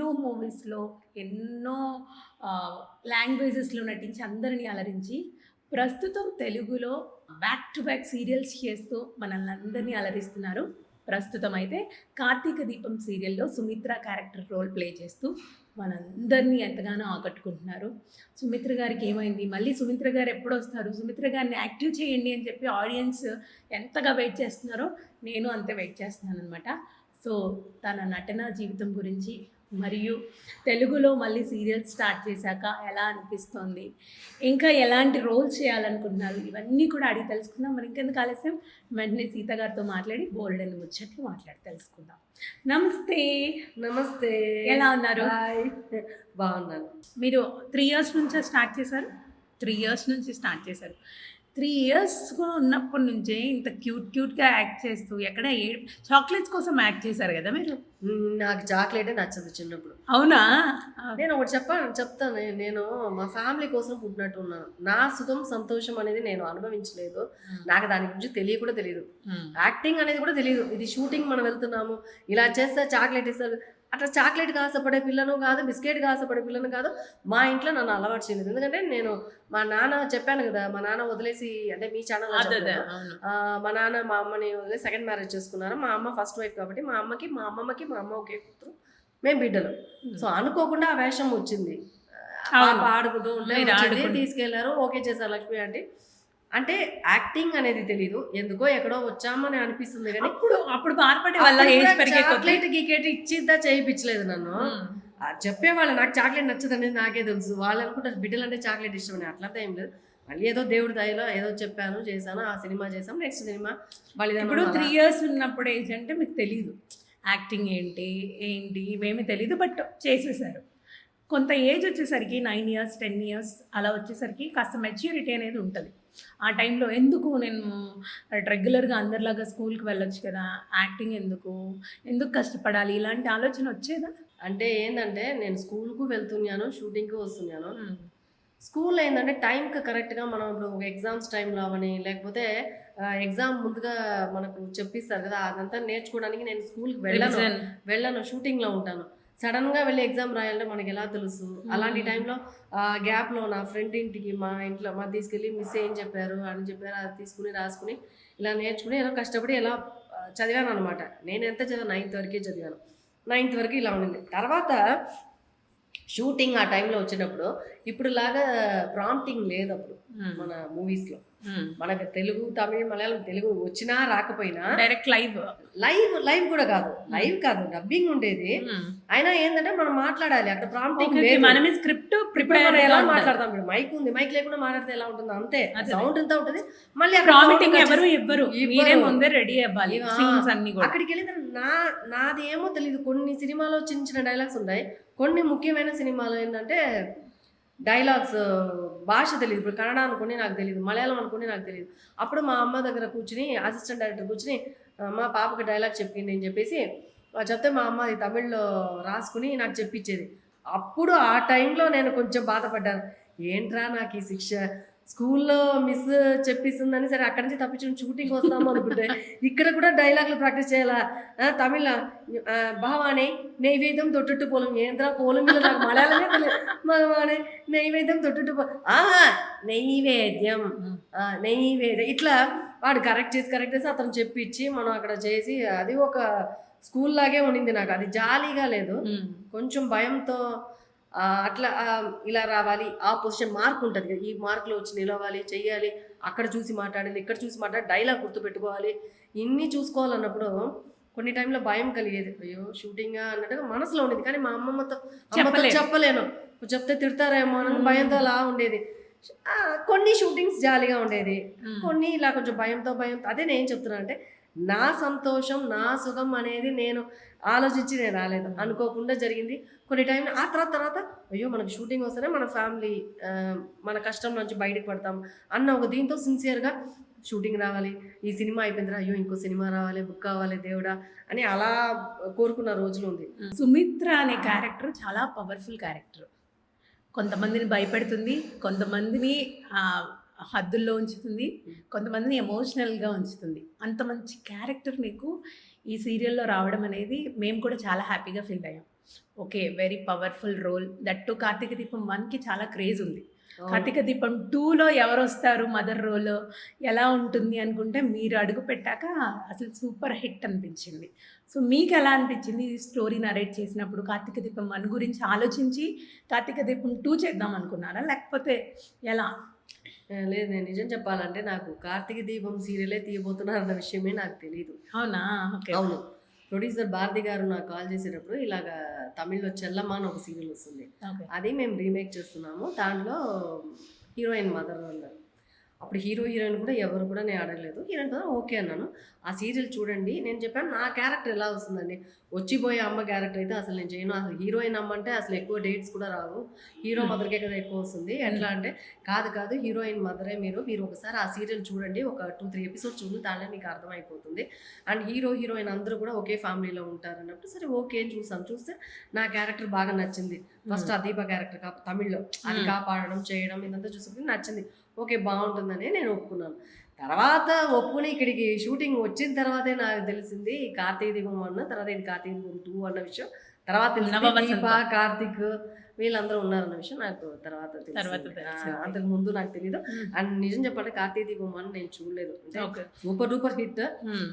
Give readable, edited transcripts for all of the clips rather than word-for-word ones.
ఎన్నో మూవీస్‌లో, ఎన్నో లాంగ్వేజెస్‌లో నటించి అందరిని అలరించి, ప్రస్తుతం తెలుగులో బ్యాక్ టు బ్యాక్ సీరియల్స్ చేస్తూ మనల్ని అందరినీ అలరిస్తున్నారు. ప్రస్తుతం అయితే 'కార్తీక దీపం' సీరియల్‌లో సుమిత్ర క్యారెక్టర్ రోల్ ప్లే చేస్తూ మనందరినీ ఎంతగానో ఆకట్టుకుంటున్నారు. సుమిత్ర గారికి ఏమైంది? మళ్ళీ సుమిత్ర గారు ఎప్పుడొస్తారు? సుమిత్ర గారిని యాక్టివ్ చేయండి అని చెప్పి ఆడియన్స్ ఎంతగా వెయిట్ చేస్తున్నారో, నేను అంతే వెయిట్ చేస్తున్నాననమాట. సో, తన నటనా జీవితం గురించి మరియు తెలుగులో మళ్ళీ సీరియల్స్ స్టార్ట్ చేశాక ఎలా అనిపిస్తోంది? ఇంకా ఎలాంటి రోల్స్ చేయాలనుకుంటున్నారు? ఇవన్నీ కూడా అడిగి తెలుసుకుందాం. మరి ఇంకెందుకు ఆలస్యం, వెంటనే సీత గారితో మాట్లాడి బోలెడన్ని ముచ్చట్లు మాట్లాడి తెలుసుకుందాం. నమస్తే. నమస్తే. ఎలా ఉన్నారు? హాయ్. బాగున్నాను. మీరు 3 ఇయర్స్ నుంచే స్టార్ట్ చేశారు? 3 ఇయర్స్ నుంచి స్టార్ట్ చేశారు. 3 ఇయర్స్‌గా ఉన్నప్పటి నుంచే ఇంత క్యూట్‌గా యాక్ట్ చేస్తూ ఎక్కడ చాక్లెట్స్ కోసం యాక్ట్ చేశారు కదా మీరు? నాకు చాక్లెటే నచ్చదు చిన్నప్పుడు. అవునా? నేను ఒకటి చెప్తాను. నేను మా ఫ్యామిలీ కోసం పుట్టినట్టు ఉన్నాను. నా సుఖం, సంతోషం అనేది నేను అనుభవించలేదు. నాకు దాని గురించి కూడా తెలియదు. యాక్టింగ్ అనేది కూడా తెలియదు. ఇది షూటింగ్ మనం వెళ్తున్నాము, ఇలా చేస్తే చాక్లెట్ ఇస్తారు. అట్లా చాక్లెట్కి ఆశపడే పిల్లను కాదు, బిస్కెట్కి ఆశపడే పిల్లను కాదు. మా ఇంట్లో నన్ను అలవాటు చేయలేదు. ఎందుకంటే నేను మా నాన్న చెప్పాను కదా, మా నాన్న వదిలేసి, అంటే మీ ఛానల్ మా నాన్న మా అమ్మని వదిలేసి సెకండ్ మ్యారేజ్ చేసుకున్నారు. మా అమ్మ ఫస్ట్ వైఫ్ కాబట్టి మా అమ్మకి మా అమ్మ ఒకే కూతురు, మేము బిడ్డలు. సో అనుకోకుండా ఆ వేషం వచ్చింది. ఆడుకుంటూ ఉంటే తీసుకెళ్లారు, ఓకే చేశారు లక్ష్మి ఆంటీ. అంటే యాక్టింగ్ అనేది తెలీదు, ఎందుకో ఎక్కడో వచ్చామని అనిపిస్తుంది. కానీ అప్పుడు బాధపడే వాళ్ళ ఏజ్ పెరిగే చాక్లెట్ గీకెట్ ఇచ్చిద్దా చేయించలేదు నన్ను. చెప్పేవాళ్ళు నాకు చాక్లెట్ నచ్చదని నాకే తెలుసు. వాళ్ళు అనుకుంటారు బిడ్డలు అంటే చాక్లెట్ ఇష్టమని. అట్లంతా ఏం లేదు. మళ్ళీ ఏదో దేవుడి దయలో ఏదో చెప్పాను, చేశాను, ఆ సినిమా చేసాం. నెక్స్ట్ సినిమా ఇప్పుడు 3 ఇయర్స్ ఉన్నప్పుడు ఏజ్ అంటే మీకు తెలీదు యాక్టింగ్ ఏంటి ఇవేమీ తెలీదు, బట్ చేసేసారు. కొంత ఏజ్ వచ్చేసరికి 9 ఇయర్స్ 10 ఇయర్స్ అలా వచ్చేసరికి కాస్త మెచ్యూరిటీ అనేది ఉంటుంది. ఆ టైంలో ఎందుకు నేను రెగ్యులర్గా అందరిలాగా స్కూల్కి వెళ్ళొచ్చు కదా, యాక్టింగ్ ఎందుకు కష్టపడాలి, ఇలాంటి ఆలోచన వచ్చేదా? అంటే ఏంటంటే నేను స్కూల్కు వెళ్తున్నాను, షూటింగ్కి వస్తున్నాను. స్కూల్లో ఏంటంటే టైంకి కరెక్ట్గా మనం ఇప్పుడు ఎగ్జామ్స్ టైంలో అవని, లేకపోతే ఎగ్జామ్ ముందుగా మనకు చెప్పిస్తారు కదా, అదంతా నేర్చుకోవడానికి నేను స్కూల్కి వెళ్ళను, షూటింగ్లో ఉంటాను. సడన్గా వెళ్ళి ఎగ్జామ్ రాయాలంటే మనకి ఎలా తెలుసు? అలాంటి టైంలో గ్యాప్లో నా ఫ్రెండ్ ఇంటికి మా ఇంట్లో తీసుకెళ్ళి మిస్ ఏం చెప్పారు అని చెప్పారు, అది తీసుకుని రాసుకుని ఇలా నేర్చుకుని ఏదో కష్టపడి ఎలా చదివాను అనమాట. నేను ఎంత చదివాను, 9th వరకే చదివాను. 9th వరకు ఇలా ఉండింది. తర్వాత షూటింగ్ ఆ టైంలో వచ్చేటప్పుడు ఇప్పుడులాగా ప్రాంప్టింగ్ లేదు అప్పుడు మన మూవీస్లో. మనకు తెలుగు, తమిళ్, మలయాళం, తెలుగు వచ్చినా రాకపోయినా డైరెక్ట్ లైవ్ కూడా కాదు, డబ్బింగ్ ఉండేది. అయినా ఏంటంటే మనం మాట్లాడాలి, అక్కడ ప్రాంప్టింగ్ లేదు. మనమే స్క్రిప్ట్ ప్రిపేర్ ఎలా మాట్లాడతాం. ఇప్పుడు మైక్ ఉంది, మైక్ లేకుండా మాట్లాడితే ఎలా ఉంటుంది, అంతే సౌండ్ అంతా ఉంటుంది. మళ్ళీ ముందే రెడీ అవ్వాలి. అక్కడికి వెళ్ళిన నాది ఏమో తెలియదు. కొన్ని సినిమాలో చిన్న చిన్న డైలాగ్స్ ఉన్నాయి, కొన్ని ముఖ్యమైన సినిమాలు ఏంటంటే డైలాగ్స్ భాష తెలియదు. ఇప్పుడు కన్నడ అనుకుని నాకు తెలియదు, మలయాళం అనుకుని నాకు తెలియదు. అప్పుడు మా అమ్మ దగ్గర కూర్చుని, అసిస్టెంట్ డైరెక్టర్ కూర్చుని, మా పాపకి డైలాగ్ చెప్పింది అని చెప్పేసి చెప్తే మా అమ్మ అది తమిళ్లో రాసుకుని నాకు చెప్పించేది. అప్పుడు ఆ టైంలో నేను కొంచెం బాధపడ్డాను. ఏంట్రా నాకు ఈ శిక్ష, స్కూల్లో మిస్ చెప్పిస్తుందని సరే అక్కడి నుంచి తప్పించుకుని షూటింగ్ వస్తాము అనుకుంటే ఇక్కడ కూడా డైలాగులు ప్రాక్టీస్ చేయాలా? తమిళ భావానే నైవేద్యం తొట్టుట్టు పోలం, ఏంద్రా పోలం మీద నాకు మలయాళమే తెలియదు. భావానే నైవేద్యం తొట్టుట్టు నైవేద్యం ఇట్లా వాడు కరెక్ట్ చేసి అతను చెప్పించి మనం అక్కడ చేసి, అది ఒక స్కూల్ లాగే ఉండింది. నాకు అది జాలీగా లేదు, కొంచెం భయంతో. అట్లా ఇలా రావాలి, ఆ పొజిషన్ మార్క్ ఉంటుంది కదా, ఈ మార్కులో వచ్చి నిలవాలి, చెయ్యాలి, అక్కడ చూసి మాట్లాడాలి, ఇక్కడ చూసి మాట్లాడి డైలాగ్ గుర్తుపెట్టుకోవాలి, ఇన్ని చూసుకోవాలన్నప్పుడు కొన్ని టైంలో భయం కలిగేది. అయ్యో షూటింగ్ అన్నట్టుగా మనసులో ఉండేది. కానీ మా అమ్మతో చెప్పలేను, చెప్తే తిడతారేమో అని భయంతో అలా ఉండేది. కొన్ని షూటింగ్స్ జాలీగా ఉండేది, కొన్ని ఇలా కొంచెం భయంతో. అదే నేను చెప్తున్నా అంటే నా సంతోషం, నా సుఖం అనేది నేను ఆలోచించి నేను రాలేదు, అనుకోకుండా జరిగింది. కొన్ని టైం ఆ తర్వాత అయ్యో మనకు షూటింగ్ వస్తేనే మన ఫ్యామిలీ మన కష్టం నుంచి బయటకు పడతాం అన్న ఒక దీంతో సిన్సియర్గా షూటింగ్ రావాలి, ఈ సినిమా అయిపోయిందిరా, అయ్యో ఇంకో సినిమా రావాలి, బుక్ కావాలి దేవుడా అని అలా కోరుకున్న రోజులు ఉంది. సుమిత్ర అనే క్యారెక్టర్ చాలా పవర్ఫుల్ క్యారెక్టర్. కొంతమందిని భయపెడుతుంది, కొంతమందిని హద్దుల్లో ఉంచుతుంది, కొంతమందిని ఎమోషనల్గా ఉంచుతుంది. అంత మంచి క్యారెక్టర్ మీకు ఈ సీరియల్లో రావడం అనేది మేము కూడా చాలా హ్యాపీగా ఫీల్ అయ్యాం. Okay. Very powerful role. That too 'Karthika Deepam 1'కి చాలా క్రేజ్ ఉంది. అవును. 'కార్తీక దీపం 2'లో ఎవరొస్తారు మదర్ రోల్, ఎలా ఉంటుంది అనుకుంటే మీరు అడుగు పెట్టాక అసలు సూపర్ హిట్ అనిపించింది. సో, మీకెలా అనిపించింది ఈ స్టోరీ నరేట్ చేసినప్పుడు? 'కార్తీక దీపం 1' గురించి ఆలోచించి 'కార్తీక దీపం 2' చేద్దాం అనుకున్నారా? లేకపోతే ఎలా? లేదు, నేను నిజం చెప్పాలంటే నాకు 'కార్తీక దీపం' సీరియలే తీయబోతున్నారన్న విషయమే నాకు తెలీదు. అవునా? ఓకే. అవును. ప్రొడ్యూసర్ భారతి గారు నాకు కాల్ చేసేటప్పుడు ఇలాగా తమిళ్లో 'చెల్లమ్మ' అని ఒక సీరియల్ వస్తుంది. ఓకే. అది మేము రీమేక్ చేస్తున్నాము. దాంట్లో హీరోయిన్ మదర్ అన్నారు. అప్పుడు హీరోయిన్ కూడా ఎవరు కూడా నేను అడగలేదు. హీరోయిన్ కదా ఓకే అన్నాను. ఆ సీరియల్ చూడండి. నేను చెప్పాను నా క్యారెక్టర్ ఎలా వస్తుందండి, వచ్చిపోయే అమ్మ క్యారెక్టర్ అయితే అసలు నేను చేయను. అసలు హీరోయిన్ అమ్మ అంటే అసలు ఎక్కువ డేట్స్ కూడా రావు, హీరో మదర్కే కదా ఎక్కువ వస్తుంది. ఎట్లా అంటే కాదు హీరోయిన్ మదరే మీరు ఒకసారి ఆ సీరియల్ చూడండి, ఒక 2-3 ఎపిసోడ్స్ చూడండి, దాంట్లో మీకు అర్థమైపోతుంది. అండ్ హీరోయిన్ అందరూ కూడా ఒకే ఫ్యామిలీలో ఉంటారు అన్నప్పుడు సరే ఓకే అని చూస్తే నా క్యారెక్టర్ బాగా నచ్చింది. ఫస్ట్ ఆ దీప క్యారెక్టర్ తమిళ్లో అది కాపాడడం చేయడం ఇదంతా చూసుకుని నచ్చింది. ఓకే బాగుంటుందని నేను ఒప్పుకున్నాను. తర్వాత ఒప్పుకుని ఇక్కడికి షూటింగ్ వచ్చిన తర్వాతే నాకు తెలిసింది 'కార్తీక దీపం 1' తర్వాత ఇది 'కార్తీక దీపం 2' అన్న విషయం. తర్వాత తెలిసింది దీప, కార్తీక్ వీళ్ళందరూ ఉన్నారన్న విషయం నాకు తర్వాత తెలిసింది. అంతకు ముందు నాకు తెలియదు. అండ్ నిజం చెప్పాలంటే 'కార్తీక దీపం 1' నేను చూడలేదు. అంటే సూపర్ డూపర్ హిట్,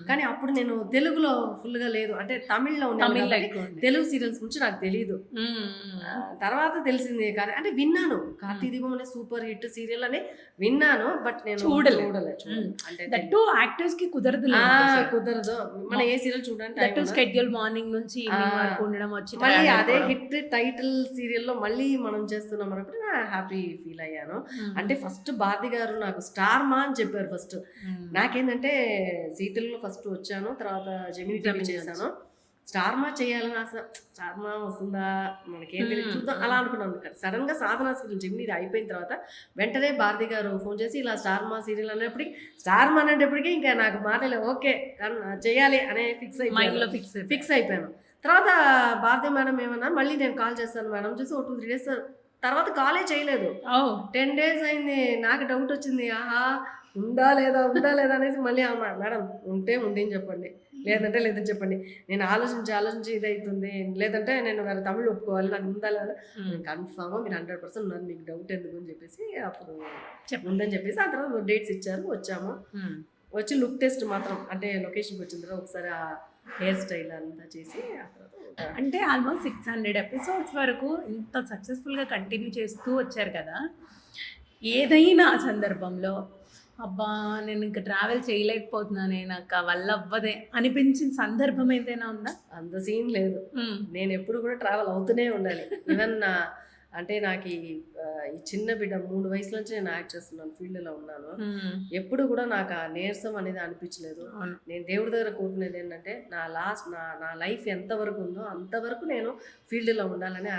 కానీ అప్పుడు నేను తెలుగులో ఫుల్ గా లేదు, అంటే తమిళ్లో తెలుగు సీరియల్స్ గురించి నాకు తెలియదు. తర్వాత తెలిసింది అంటే విన్నాను 'కార్తీక దీపం' అనే సూపర్ హిట్ సీరియల్ అని విన్నాను, బట్ నేను చూడలేదు. అంటే దట్ యాక్టర్స్ కి కుదరదు. మన ఏ సీరియల్ చూడండి షెడ్యూల్ మార్నింగ్ నుంచి ఈవినింగ్ వరకు ఉండడం వచ్చి మళ్ళీ అదే హిట్ టైటిల్ సీరియల్లో మళ్ళీ మనం చేస్తున్నాం అన్నప్పుడు నా హ్యాపీ ఫీల్ అయ్యాను. అంటే ఫస్ట్ భారతి గారు నాకు స్టార్ మా అని చెప్పారు. ఫస్ట్ నాకేంటంటే సీరియల్లో ఫస్ట్ వచ్చాను, తర్వాత జెమినీ టీవీ చేశాను. స్టార్ మా చేయాలని ఆశ, స్టార్ మా వస్తుందా మనకేం తెలియదు చూద్దాం అలా అనుకున్నాను. సడన్ గా సాధన సీరియల్ జెమినీ అయిపోయిన తర్వాత వెంటనే భారతి గారు ఫోన్ చేసి ఇలా స్టార్ మా సీరియల్ అనేప్పటికీ స్టార్ మా అనేటప్పటికీ ఇంకా నాకు మాటలే ఓకే చేయాలి అనే ఫిక్స్ అయిపోయాను. తర్వాత భారతి మేడం ఏమన్నా మళ్ళీ నేను కాల్ చేస్తాను మేడం చూసి 2-3 డేస్ తర్వాత కాలే చేయలేదు. 10 days అయింది. నాకు డౌట్ వచ్చింది, ఆహా ఉందా లేదా అనేసి మళ్ళీ మేడం ఉంటే ఉంది అని చెప్పండి, లేదంటే లేదని చెప్పండి. నేను ఆలోచించి ఇదవుతుంది, లేదంటే నేను వేరే తమిళ్ ఒప్పుకోవాలి, నాకు ఉందా లేదా కన్ఫామ్ మీరు 100% ఉన్నారు, మీకు డౌట్ ఎందుకు అని చెప్పేసి అప్పుడు ఉందని చెప్పేసి ఆ తర్వాత డేట్స్ ఇచ్చారు. వచ్చాము, వచ్చి లుక్ టెస్ట్ మాత్రం అంటే లొకేషన్కి వచ్చిన తర్వాత ఒకసారి ఆ హెయిర్ స్టైల్ అంతా చేసి అంటే ఆల్మోస్ట్ 600 ఎపిసోడ్స్ వరకు ఇంత సక్సెస్ఫుల్గా కంటిన్యూ చేస్తూ వచ్చారు కదా. ఏదైనా సందర్భంలో అబ్బా నేను ఇంకా ట్రావెల్ చేయలేకపోతున్నానే, నాకు వల్ల అవ్వదే అనిపించిన సందర్భం ఏదైనా ఉందా? అంత సీన్ లేదు. నేను ఎప్పుడు కూడా ట్రావెల్ అవుతూనే ఉండాలి. ఈవెన్ అంటే నాకు ఈ చిన్న బిడ్డ 3 వయసుల నుంచి నేను యాక్ట్ చేస్తున్నాను, ఫీల్డ్లో ఉన్నాను. ఎప్పుడు కూడా నాకు ఆ నీరసం అనేది అనిపించలేదు. నేను దేవుడి దగ్గర కోరుకునేది ఏంటంటే నా లైఫ్ ఎంతవరకు ఉందో అంతవరకు నేను ఫీల్డ్లో ఉండాలని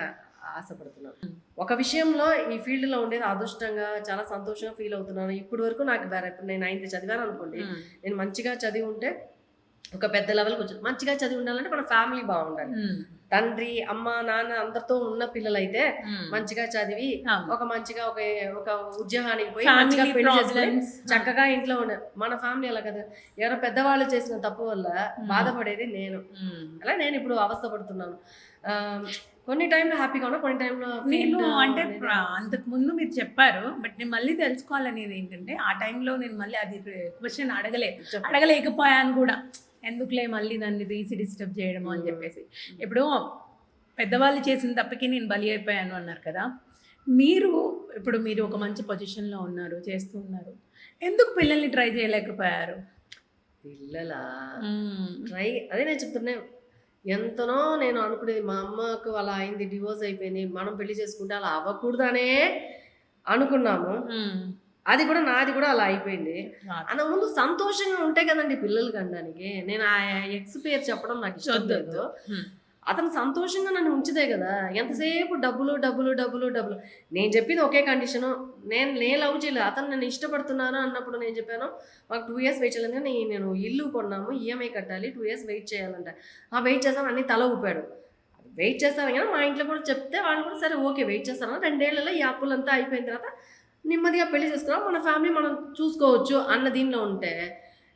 ఆశపడుతున్నాను. ఒక విషయంలో ఈ ఫీల్డ్లో ఉండేది అదృష్టంగా చాలా సంతోషంగా ఫీల్ అవుతున్నాను. ఇప్పటి వరకు నాకు ఇప్పుడు నేను 9th చదివాను అనుకోండి, నేను మంచిగా చదివి ఉంటే ఒక పెద్ద లెవెల్కి వచ్చి మంచిగా చదివి ఉండాలంటే మన ఫ్యామిలీ బాగుండాలి. తండ్రి అమ్మ నాన్న అందరితో ఉన్న పిల్లలైతే మంచిగా చదివి మంచిగా ఒక ఉద్యోగానికి పోయి మంచిగా పెళ్లి చేసుకొని చక్కగా ఇంట్లో ఉండే. మన ఫ్యామిలీ అలా కదా, ఎవరో పెద్దవాళ్ళు చేసిన తప్పు వల్ల బాధపడేది నేను. అలా నేను ఇప్పుడు అవస్థపడుతున్నాను. కొన్ని టైంలో హ్యాపీగా ఉన్నా, కొన్ని టైంలో నేను అంటే అంతకు ముందు మీరు చెప్పారు, బట్ నేను మళ్ళీ తెలుసుకోవాలనేది ఏంటంటే ఆ టైంలో నేను మళ్ళీ అది క్వశ్చన్ అడగలేకపోయాను కూడా. ఎందుకులే మళ్ళీ నన్ను డిస్టర్బ్ చేయడము అని చెప్పేసి. ఇప్పుడు పెద్దవాళ్ళు చేసిన తప్పకి నేను బలి అయిపోయాను అన్నారు కదా, మీరు ఒక మంచి పొజిషన్లో ఉన్నారు, చేస్తూ ఉన్నారు, ఎందుకు పిల్లల్ని ట్రై చేయలేకపోయారు? పిల్లలా ట్రై అదే నేను చెప్తున్నా, ఎంతనో నేను అనుకునేది మా అమ్మకు అలా అయింది, డివోర్స్ అయిపోయింది, మనం పెళ్లి చేసుకుంటే అలా అవ్వకూడదనే అనుకున్నాము. అది కూడా నాది కూడా అలా అయిపోయింది. అంతకు ముందు సంతోషంగా ఉంటే కదండి పిల్లలు కనడానికి. నేను ఆ ఎక్స్ పేరు చెప్పడం నాకు ఇష్టం లేదు. అతను సంతోషంగా నన్ను ఉంచితే కదా. ఎంతసేపు డబ్బులు నేను చెప్పింది ఒకే కండిషను, నేను లవ్ చేయలేదు, అతను నేను ఇష్టపడుతున్నాను అన్నప్పుడు నేను చెప్పాను మాకు 2 years వెయిట్ చేయాలి, కానీ నేను ఇల్లు కొన్నాము, ఈఎంఐ కట్టాలి, 2 years వెయిట్ చేయాలంట. వెయిట్ చేస్తాను అన్ని తల ఊపాడు. వెయిట్ చేస్తాను కానీ మా ఇంట్లో కూడా చెప్తే వాళ్ళు కూడా సరే ఓకే వెయిట్ చేస్తాను, 2 ఏళ్లలో ఈ అప్పులంతా అయిపోయిన తర్వాత నెమ్మదిగా పెళ్లి చేసుకున్నాం, మన ఫ్యామిలీ మనం చూసుకోవచ్చు అన్న దీనిలో ఉంటే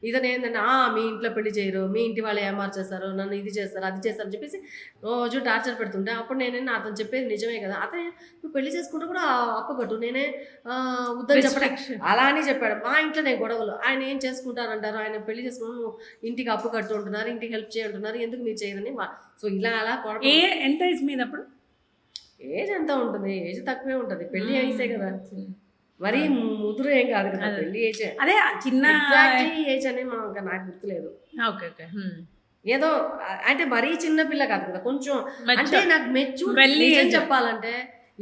ఇతను ఏంటంటే మీ ఇంట్లో పెళ్లి చేయరు, మీ ఇంటి వాళ్ళు ఏమార్చేస్తారు, నన్ను ఇది చేస్తారు అది చేస్తారు అని చెప్పేసి రోజు టార్చర్ పెడుతుంటే అప్పుడు నేనే అతను చెప్పేది నిజమే కదా, అతను నువ్వు పెళ్లి చేసుకుంటూ కూడా అప్పు కట్టు, నేనే వద్దని చెప్పడం అలా అని చెప్పాడు. మా ఇంట్లో నేను గొడవలు, ఆయన ఏం చేసుకుంటారంటారు, ఆయన పెళ్లి చేసుకుని నువ్వు ఇంటికి అప్పు కట్టు ఉంటున్నారు, ఇంటికి హెల్ప్ చేయంటున్నారు, ఎందుకు మీరు చేయరని. సో ఇలా అలా ఎంత ఏజ్ మీద అప్పుడు? ఏజ్ ఎంత ఉంటుంది, ఏజ్ తక్కువే ఉంటుంది, పెళ్లి అయిసే కదా, మరీ ముదురు ఏం కాదు కదా, పెళ్లి ఏజ్ అదే చిన్న ఏజ్ అని నాకు గుర్తులేదు. Okay okay. ఏదో అంటే మరీ చిన్న పిల్ల కాదు కదా, కొంచెం అంటే నాకు మెచ్యూరిటీ చెప్పాలంటే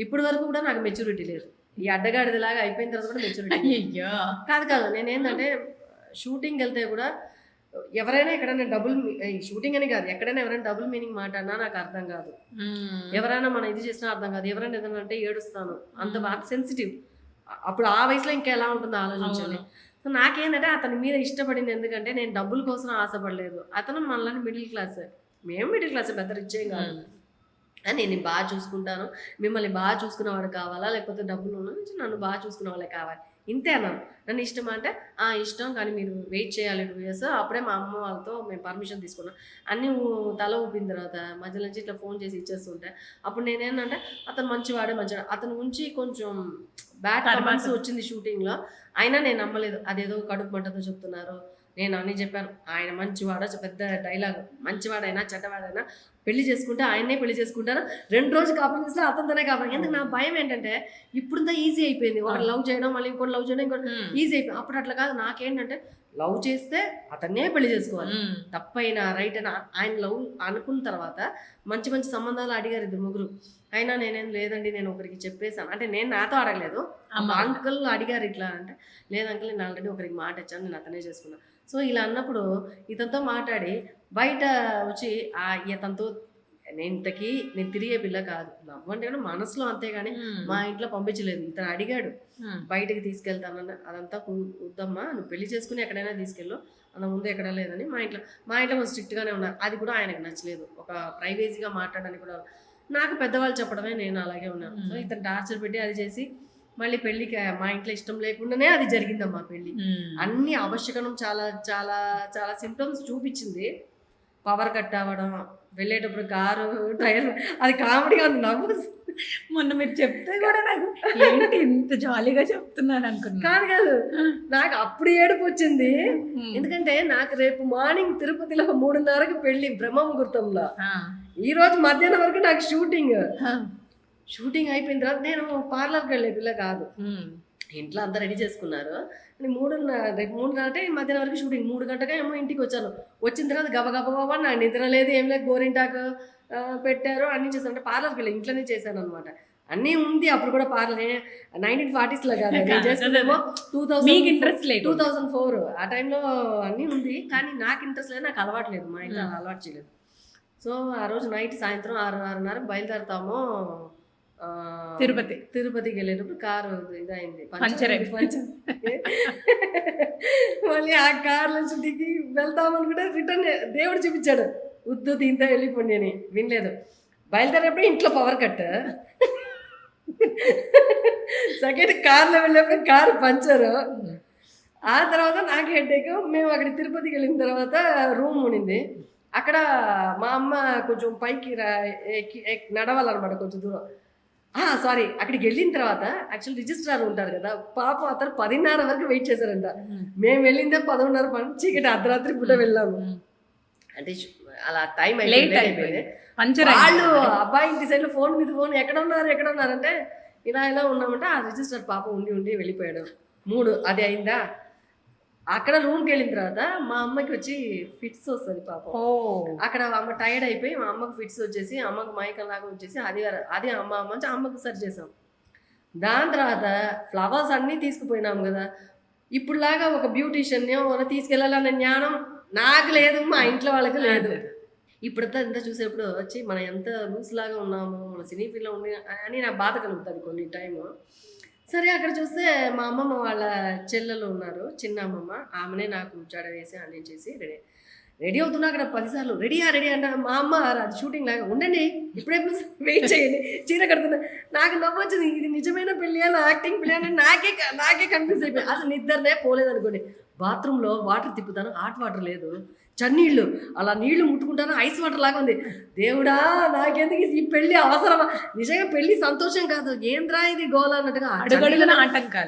ఇప్పటి వరకు కూడా నాకు మెచ్యూరిటీ లేదు. ఈ అడ్డగాడిదిలాగా అయిపోయిన తర్వాత కూడా మెచ్యూరిటీ కాదు. నేనేంటంటే షూటింగ్కి వెళ్తే కూడా ఎవరైనా ఎక్కడైనా షూటింగ్ అని కాదు, ఎక్కడైనా ఎవరైనా డబుల్ మీనింగ్ మాట్లాడినా నాకు అర్థం కాదు, ఎవరైనా మనం ఇది చేసినా అర్థం కాదు, ఎవరైనా ఏదైనా అంటే ఏడుస్తాను, అంత బాగా సెన్సిటివ్. అప్పుడు ఆ వయసులో ఇంకా ఎలా ఉంటుందో ఆలోచించాలి. సో నాకేంటంటే అతని మీద ఇష్టపడింది ఎందుకంటే నేను డబ్బుల కోసం ఆశపడలేదు, అతను మనల్ని మిడిల్ క్లాస్, మేము మిడిల్ క్లాస్, పెద్ద రిచ్ ఏం కాదు, నేను బాగా చూసుకుంటాను, మిమ్మల్ని బాగా చూసుకునేవాడు కావాలా లేకపోతే డబ్బులు నన్ను బాగా చూసుకునే వాళ్ళే కావాలి, ఇంతే అన్నాను. నన్ను ఇష్టమా అంటే ఇష్టం, కానీ మీరు వెయిట్ చేయాలి 2 years. అప్పుడే మా అమ్మ వాళ్ళతో మేము పర్మిషన్ తీసుకున్నాం. అన్నీ తల ఊపిన తర్వాత మధ్యలో నుంచి ఇట్లా ఫోన్ చేసి ఇచ్చేస్తుంటే అప్పుడు నేనేంటంటే అతను మంచివాడే, అతని గురించి కొంచెం బ్యాడ్ కమెంట్స్ వచ్చింది షూటింగ్లో, అయినా నేను నమ్మలేదు. అదేదో కడుపు మంటతో చెప్తున్నారు, నేను అన్నీ చెప్పాను. ఆయన మంచివాడ, పెద్ద డైలాగ్, మంచివాడైనా చెడ్డవాడైనా పెళ్లి చేసుకుంటే ఆయన్నే పెళ్లి చేసుకుంటారు, 2 రోజులు కాపురం చేస్తే అతనితోనే కాపురం. ఎందుకు నా భయం ఏంటంటే ఇప్పుడుంతా ఈజీ అయిపోయింది, ఒకటి లవ్ చేయడం మళ్ళీ ఇంకోటి లవ్ చేయడం ఇంకోటి ఈజీ అయిపోయింది. అప్పుడు అట్లా కాదు, నాకేంటంటే లవ్ చేస్తే అతన్నే పెళ్లి చేసుకోవాలి, తప్పైనా రైట్ అయినా ఆయన లవ్ అనుకున్న తర్వాత మంచి మంచి సంబంధాలు అడిగారు 2-3. అయినా నేనేం లేదండి, నేను ఒకరికి చెప్పేశాను, అంటే నేను నాతో అడగలేదు, అంకుల్ అడిగారు ఇట్లా అంటే, లేదు అంకుల్ నేను ఆల్రెడీ ఒకరికి మాట ఇచ్చాను, నేను అతనే చేసుకున్నాను. సో ఇలా అన్నప్పుడు ఇతనితో మాట్లాడి బయట వచ్చి ఇతనితో నేను తిరిగే పిల్ల కాదు, లవ్ అంటే కూడా మనసులో, అంతేగాని మా ఇంట్లో పంపించలేదు. ఇతను అడిగాడు బయటకి తీసుకెళ్తానని, అదంతా వద్దమ్మా, నువ్వు పెళ్లి చేసుకుని ఎక్కడైనా తీసుకెళ్ళు, అన్న ముందు ఎక్కడ లేదని. మా ఇంట్లో కొంచెం స్ట్రిక్ట్గానే ఉన్నారు, అది కూడా ఆయనకు నచ్చలేదు. ఒక ప్రైవేసీగా మాట్లాడడానికి కూడా నాకు పెద్దవాళ్ళు చెప్పడమే నేను అలాగే ఉన్నాను. సో ఇతను టార్చర్ పెట్టి అది చేసి మళ్ళీ పెళ్ళికి మా ఇంట్లో ఇష్టం లేకుండానే అది జరిగిందమ్మా పెళ్ళి. అన్ని అవశ్యకనం చాలా చాలా చాలా సిమ్టమ్స్ చూపించింది. పవర్ కట్ అవ్వడం, వెళ్ళేటప్పుడు కారు టైర్, అది కామెడీగా ఉంది, నవ్వు. మొన్న మీరు చెప్తే కూడా నాకు ఏంటి ఇంత జాలీగా చెప్తున్నారు అనుకున్నా. కాదు నాకు అప్పుడు ఏడుపు వచ్చింది, ఎందుకంటే నాకు రేపు మార్నింగ్ తిరుపతిలో 3:30కి పెళ్లి బ్రహ్మ ముహూర్తంలో, ఈ రోజు మధ్యాహ్నం వరకు నాకు షూటింగ్ అయిపోయిన తర్వాత నేను పార్లర్కి వెళ్ళే పిల్ల కాదు, ఇంట్లో అంతా రెడీ చేసుకున్నారు. రేపు 3:30 అంటే మధ్యాహ్నం వరకు షూటింగ్, 3 గంటగా ఏమో ఇంటికి వచ్చాను. వచ్చిన తర్వాత గబగబా నాకు నిద్ర లేదు, ఏం లేదు, గోరింటాకు పెట్టారు, అన్నీ చేశాను. అంటే పార్లర్కి వెళ్ళి ఇంట్లోనే చేశాను అనమాట, అన్నీ ఉంది. అప్పుడు కూడా పార్లర్ 1940s లో కాదు, నేను చేసుకునేమో 2004 ఆ టైంలో అన్నీ ఉంది, కానీ నాకు ఇంట్రెస్ట్ లేదు, నాకు అలవాటు లేదు, మా ఇంట్లో అలవాటు చేయలేదు. సో ఆ రోజు నైట్ సాయంత్రం 6:30 బయలుదేరుతాము తిరుపతికి వెళ్ళేటప్పుడు కారు ఇదైంది, పంచర్. మళ్ళీ ఆ కార్ నుంచి దిగి వెళ్తామనుకుంటే రిటర్న్ దేవుడు చూపించాడు, వద్దు దీంతో వెళ్ళిపోండి అని, వినలేదు. బయలుదేరేప్పుడు ఇంట్లో పవర్ కట్, సెకండ్ కార్లో వెళ్ళేప్పుడు కారు పంచరు. ఆ తర్వాత నాకు హెడేక్. మేము అక్కడ తిరుపతికి వెళ్ళిన తర్వాత రూమ్ ఉండింది, అక్కడ మా అమ్మ కొంచెం పైకి నడవాలన్నమాట కొంచెం దూరం. సారీ, అక్కడికి వెళ్ళిన తర్వాత యాక్చువల్ రిజిస్ట్రార్ ఉంటారు కదా, పాపం అతను 10:30 వరకు వెయిట్ చేశారంట. మేము వెళ్ళిందే 11:30, చీకటి అర్ధరాత్రి పూట వెళ్ళాము. అంటే అలా టైం అయిపోయింది. వాళ్ళు అబ్బాయి ఇంటి సైడ్లో ఫోన్ మీద ఫోన్, ఎక్కడ ఉన్నారంటే ఇలా ఉన్నామంటే ఆ రిజిస్ట్రార్ పాపం ఉండి వెళ్ళిపోయాడు. 3 అది అయిందా. అక్కడ రూమ్కి వెళ్ళిన తర్వాత మా అమ్మకి వచ్చి ఫిట్స్ వస్తుంది పాపం. అక్కడ అమ్మ టైర్డ్ అయిపోయి మా అమ్మకి ఫిట్స్ వచ్చేసి, అమ్మకు మైకం లాగా వచ్చేసి అది అమ్మకు సరి చేసాం. దాని తర్వాత ఫ్లవర్స్ అన్నీ తీసుకుపోయినాము కదా, ఇప్పుడులాగా ఒక బ్యూటీషియన్ తీసుకెళ్ళాలనే జ్ఞానం నాకు లేదు, మా ఇంట్లో వాళ్ళకి లేదు. ఇప్పుడంతా ఎంత చూసేప్పుడు వచ్చి మనం ఎంత లూస్ లాగా ఉన్నాము, మన సినీ ఫీల్డ్లో ఉండి అని నాకు బాధ కలుగుతుంది కొన్ని టైము. సరే అక్కడ చూస్తే మా అమ్మమ్మ వాళ్ళ చెల్లెలు ఉన్నారు, చిన్న అమ్మమ్మ, ఆమెనే నాకు జడ వేసి అన్నీ చేసి రెడీ. రెడీ అవుతున్నా అక్కడ 10 సార్లు రెడీ అంటే మా అమ్మ షూటింగ్ లాగా ఉండండి ఇప్పుడే వెయిట్ చేయండి చీర కడుతున్నా. నాకు నవ్వు వచ్చింది, ఇది నిజమైన పెళ్ళి అని యాక్టింగ్ పెళ్ళి అని నాకే కన్ఫ్యూజ్ అయిపోయింది. అసలు నిద్రనే పోలేదు అనుకోండి. బాత్రూంలో వాటర్ తిప్పుతాను, హాట్ వాటర్ లేదు, చన్నీళ్ళు, అలా నీళ్లు ముట్టుకుంటాను, ఐస్ వాటర్ లాగా ఉంది. దేవుడా నాకెందుకు ఈ పెళ్లి అవసరమా? నిజంగా పెళ్లి సంతోషం కాదు, ఏంద్రా ఇది గోల అన్నట్టుగా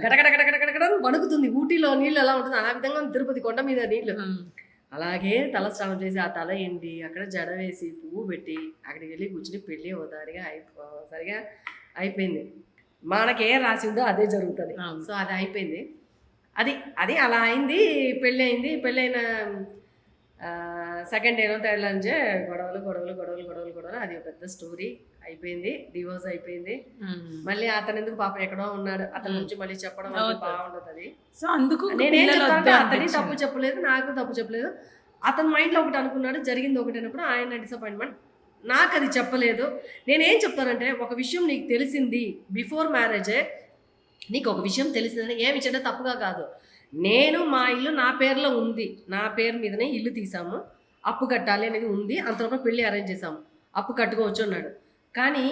గడగడగడగడగడ వణుకుతుంది. ఊటీలో నీళ్ళు ఎలా ఉంటుంది ఆ విధంగా తిరుపతి కొండ మీద నీళ్లు. అలాగే తలస్నానం చేసి ఆ తల ఎండి అక్కడ జడ వేసి పువ్వు పెట్టి అక్కడికి వెళ్ళి కూర్చుని పెళ్ళి ఓదారిగా సరిగా అయిపోయింది. మనకేం రాసిందో అదే జరుగుతుంది. సో అది అయిపోయింది. అది అలా అయింది. పెళ్ళి అయింది. పెళ్ళైన సెకండ్ డేనో థర్డ్ నుంచే గొడవలు. అది ఒక పెద్ద స్టోరీ అయిపోయింది. డివోర్స్ అయిపోయింది. మళ్ళీ అతను ఎందుకు పాప ఎక్కడో ఉన్నాడు, అతని నుంచి మళ్ళీ చెప్పడం బాగుంటుంది. అది సో అందుకు నేనేం చెప్తానంటే అతని తప్పు చెప్పలేదు, నాకు తప్పు చెప్పలేదు. అతని మైండ్లో ఒకటి అనుకున్నాడు, జరిగింది ఒకటైనప్పుడు ఆయన డిసప్పాయింట్మెంట్. నాకు అది చెప్పలేదు. నేనేం చెప్తానంటే ఒక విషయం నీకు తెలిసింది బిఫోర్ మ్యారేజే, నీకు ఒక విషయం తెలిసిందని ఏమి ఇచ్చే తప్పుగా కాదు. నేను మా ఇల్లు నా పేరులో ఉంది, నా పేరు మీదనే ఇల్లు తీసాము, అప్పు కట్టాలి అనేది ఉంది, అంతలోపు పెళ్ళి అరేంజ్ చేసాము, అప్పు కట్టుకోవచ్చు అన్నాడు. కానీ